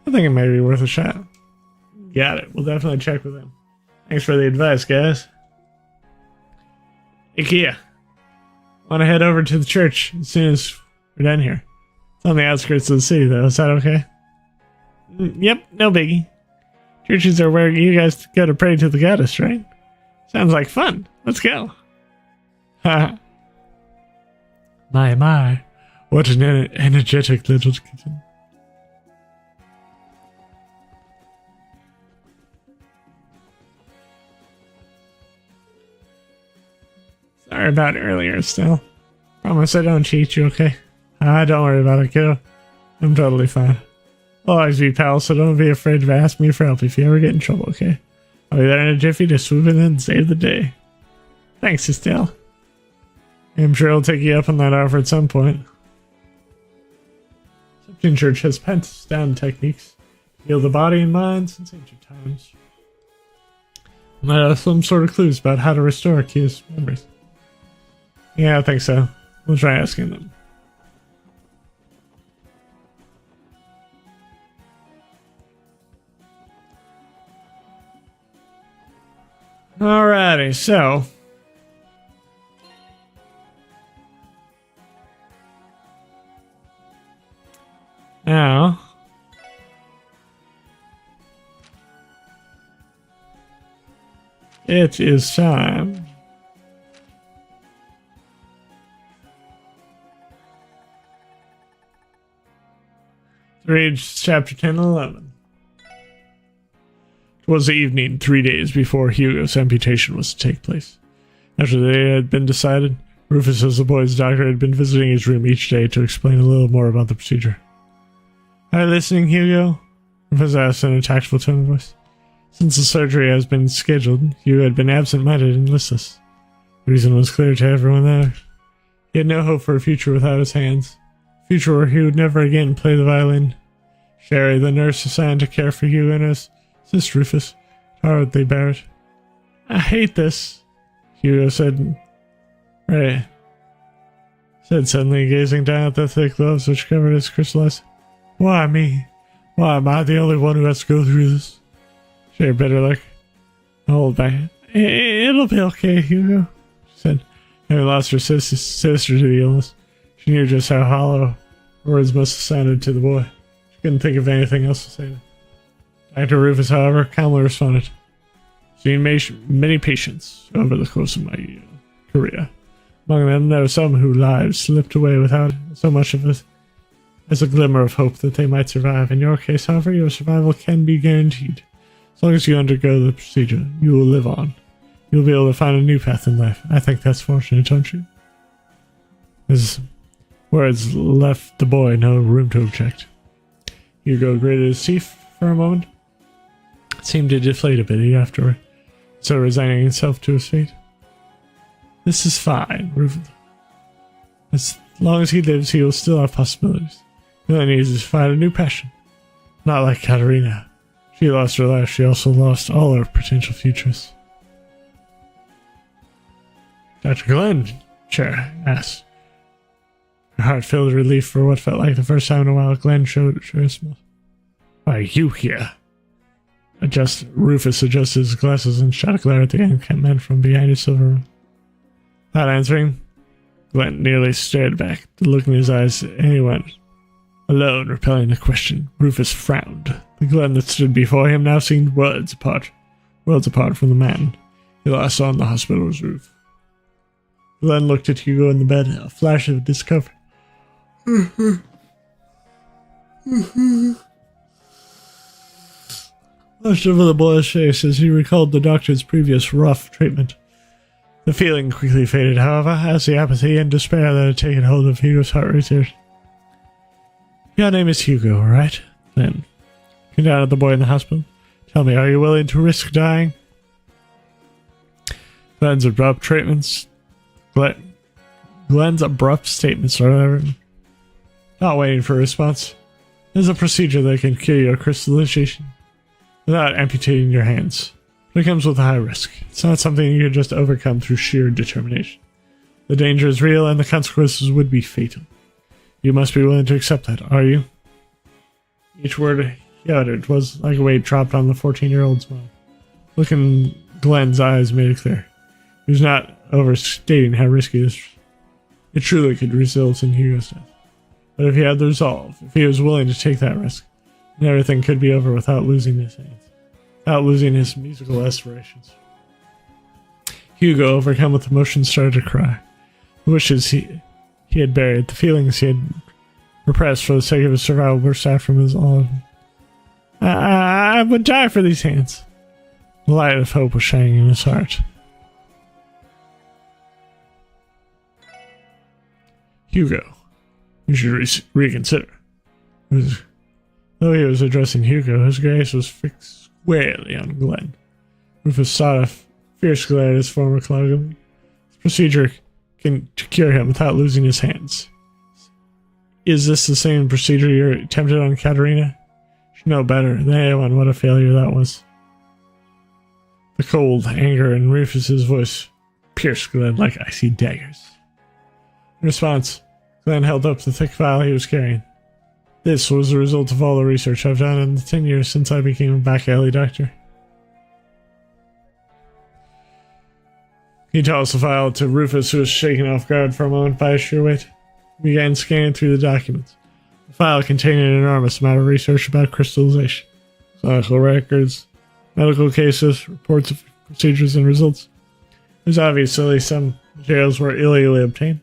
I think it may be worth a shot. Got it. We'll definitely check with them. Thanks for the advice, guys. Hey, Kia. Want to head over to the church as soon as we're done here. It's on the outskirts of the city, though. Is that okay? Yep, no biggie. Churches are where you guys go to pray to the goddess, right? Sounds like fun. Let's go. Haha. My. What an energetic little kitten. Sorry about earlier, still. Promise I don't cheat you, okay? Don't worry about it, kiddo. I'm totally fine. I'll always be pals, so don't be afraid to ask me for help if you ever get in trouble, okay? I'll be there in a jiffy to swoop in and save the day. Thanks, Estelle. I'm sure I'll take you up on that offer at some point. Septine Church has passed down techniques to heal the body and mind since ancient times. Might have some sort of clues about how to restore Kia's memories. Yeah, I think so. We'll try asking them. Alrighty, so now it is time to read chapter 10 and 11. It was the evening, 3 days before Hugo's amputation was to take place. After the day had been decided, Rufus says the boy's doctor had been visiting his room each day to explain a little more about the procedure. Are you listening, Hugo? Rufus asked in a tactful tone of voice. Since the surgery has been scheduled, Hugo had been absent-minded and listless. The reason was clear to everyone there. He had no hope for a future without his hands. A future where he would never again play the violin. Sherry, the nurse assigned to care for Hugo and his sister Rufus, hardly bear it. I hate this, Hugo said. Right. Said suddenly, gazing down at the thick gloves which covered his crystallized. Why me? Why am I the only one who has to go through this? Sherry bit her lip. Hold back. It'll be okay, Hugo, she said. Having lost her sister to the illness, she knew just how hollow words must have sounded to the boy. She couldn't think of anything else to say. Dr. Rufus, however, calmly responded. Seen many patients over the course of my career. Among them, there were some whose lives slipped away without so much of it as a glimmer of hope that they might survive. In your case, however, your survival can be guaranteed. As long as you undergo the procedure, you will live on. You'll be able to find a new path in life. I think that's fortunate, don't you? His words left the boy no room to object. Hugo gritted his teeth for a moment. It seemed to deflate a bit afterward, so resigning himself to his fate. This is fine, Rufus. As long as he lives, he will still have possibilities. He only needs to find a new passion. Not like Katerina. She lost her life, she also lost all her potential futures. Dr. Glenn, Chair asked. Her heart filled with relief for what felt like the first time in a while. Glenn showed a smile. Why are you here? Rufus adjusted his glasses and shot a glare at the unkempt man from behind his silver room. Without answering, Glenn nearly stared back, the look in his eyes, and he went. Alone, repelling the question, Rufus frowned. The Glenn that stood before him now seemed worlds apart from the man he last saw on the hospital's roof. Glenn looked at Hugo in the bed, a flash of discomfort. Flashed over the boy's face as he recalled the doctor's previous rough treatment. The feeling quickly faded, however, as the apathy and despair that had taken hold of Hugo's heart returned. Your name is Hugo, right? Then, looking down at the boy in the hospital. Tell me, are you willing to risk dying? Glenn's abrupt statements, or whatever. Not waiting for a response. There's a procedure that can cure your crystallization without amputating your hands. But it comes with a high risk. It's not something you can just overcome through sheer determination. The danger is real and the consequences would be fatal. You must be willing to accept that, are you? Each word he uttered was like a weight dropped on the 14-year-old's mind. Look in Glenn's eyes made it clear. He was not overstating how risky it truly could result in Hugo's death. But if he had the resolve, if he was willing to take that risk, then everything could be over without losing his hands, without losing his musical aspirations. Hugo, overcome with emotion, started to cry. The wishes he had buried, the feelings he had repressed for the sake of his survival burst out from his all of him. I would die for these hands. The light of hope was shining in his heart. Hugo, you should reconsider. Though he was addressing Hugo, his gaze was fixed squarely on Glenn. Rufus saw a fierce glare at his former colleague. This procedure can cure him without losing his hands. Is this the same procedure you attempted on Katerina? You know better than anyone what a failure that was. The cold anger in Rufus's voice pierced Glenn like icy daggers. In response, Glenn held up the thick file he was carrying. This was the result of all the research I've done in the 10 years since I became a back alley doctor. He tossed the file to Rufus, who was shaken off guard for a moment by a sheer weight. He began scanning through the documents. The file contained an enormous amount of research about crystallization, clinical records, medical cases, reports of procedures and results. There's obviously some materials were illegally obtained.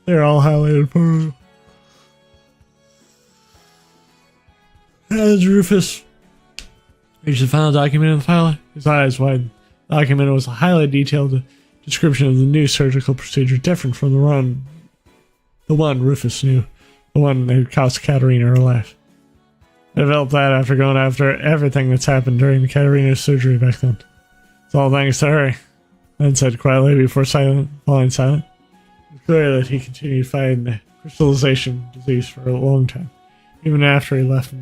They're all highlighted for. As Rufus reached the final document in the file, his eyes widened. The document was highly detailed, description of the new surgical procedure different from the one Rufus knew, the one that had cost Katerina her life. I developed that after going after everything that's happened during Katerina's surgery back then. It's all thanks to her, Ben said quietly before falling silent. It was clear that he continued fighting the crystallization disease for a long time, even after he left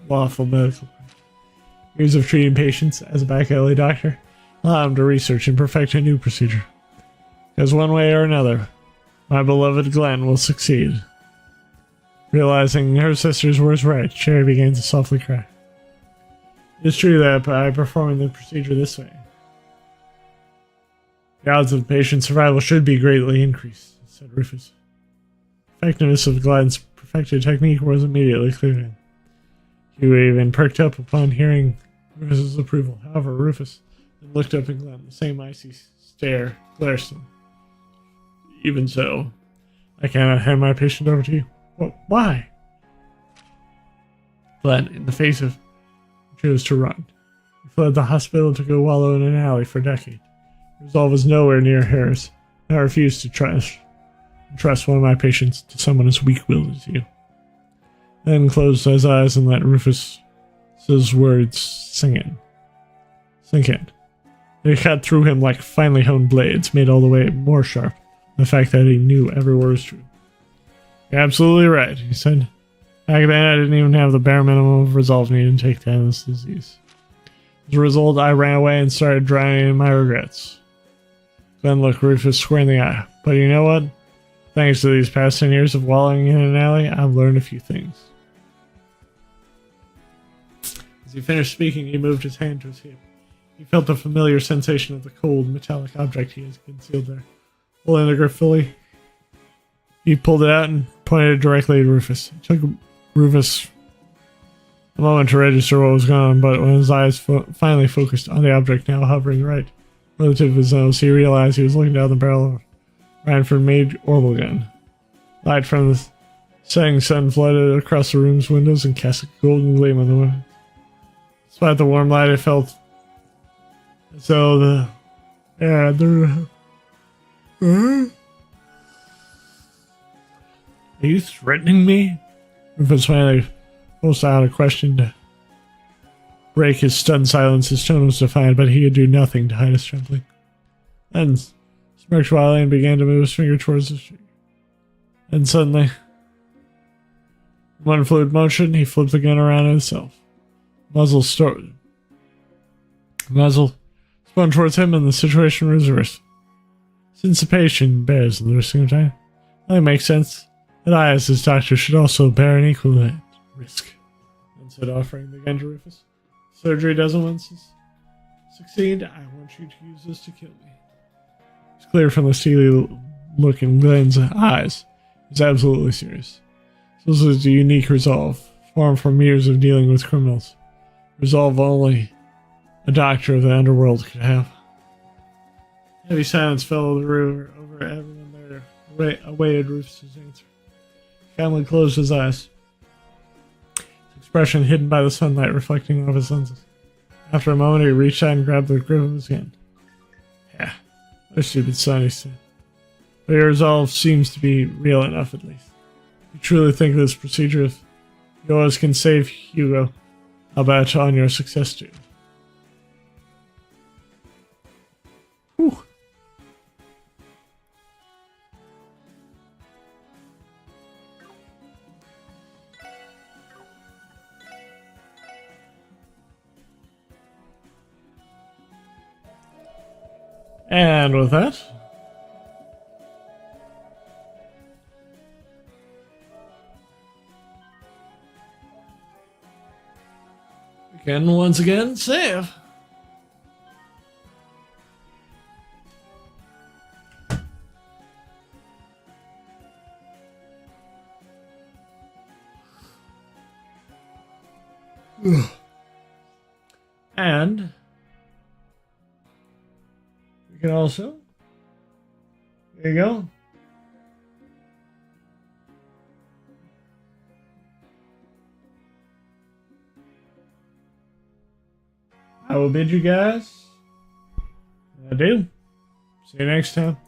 lawful medical. Years of treating patients as a back alley doctor allowed him to research and perfect a new procedure. Because one way or another, my beloved Glenn will succeed. Realizing her sister's words right, Sherry began to softly cry. It is true that by performing the procedure this way, the odds of patient survival should be greatly increased, said Rufus. The effectiveness of Glenn's perfected technique was immediately clear to him. He even perked up upon hearing Rufus's approval. However, Rufus then looked up at Glenn. The same icy stare glared at him. Even so, I cannot hand my patient over to you. Why? Glenn, in the face of, chose to run. He fled the hospital to go wallow in an alley for a decade. Resolve was nowhere near hers, and I refused to trust one of my patients to someone as weak-willed as you. Then closed his eyes and let Rufus's words sink in. They cut through him like finely honed blades, made all the way more sharp. The fact that he knew every word was true. You're absolutely right, he said. Back then, I didn't even have the bare minimum of resolve needed to take down this disease. As a result, I ran away and started drowning in my regrets. Then looked Rufus square in the eye. But you know what? Thanks to these past 10 years of wallowing in an alley, I've learned a few things. As he finished speaking, he moved his hand to his hip. He felt the familiar sensation of the cold, metallic object he had concealed there. Holding the grip fully, he pulled it out and pointed it directly at Rufus. It took Rufus a moment to register what was going on, but when his eyes finally focused on the object now hovering right on the tip of his nose, he realized he was looking down the barrel of a Ranford-made orbital gun. Light from the setting sun flooded across the room's windows and cast a golden gleam on the window. Despite the warm light, it felt as though the air Are you threatening me? Rufus finally forced out a question to break his stunned silence. His tone was defiant, but he could do nothing to hide his trembling. Then smirked wildly and began to move his finger towards the trigger. And suddenly, in one fluid motion, he flipped the gun around itself. Muzzle spun towards him, and the situation was reversed. Since the patient bears the risk of time, it only makes sense that I, as his doctor, should also bear an equal risk. And said, offering the gun to Rufus. Surgery doesn't want to succeed. I want you to use this to kill me. It's clear from the steely look in Glenn's eyes. He's absolutely serious. This is a unique resolve, formed from years of dealing with criminals. Resolve only a doctor of the underworld could have. Heavy silence fell over everyone there, awaited Rufus' answer. He calmly closed his eyes, his expression hidden by the sunlight reflecting off his lenses. After a moment, he reached out and grabbed the grip of his hand. Yeah, my stupid son, he said. But your resolve seems to be real enough, at least. You truly think this procedure, if yours can save Hugo, I'll bet on your success too. Whew. And with that, we can once again save. And we can also, there you go. I will bid you guys adieu. See you next time.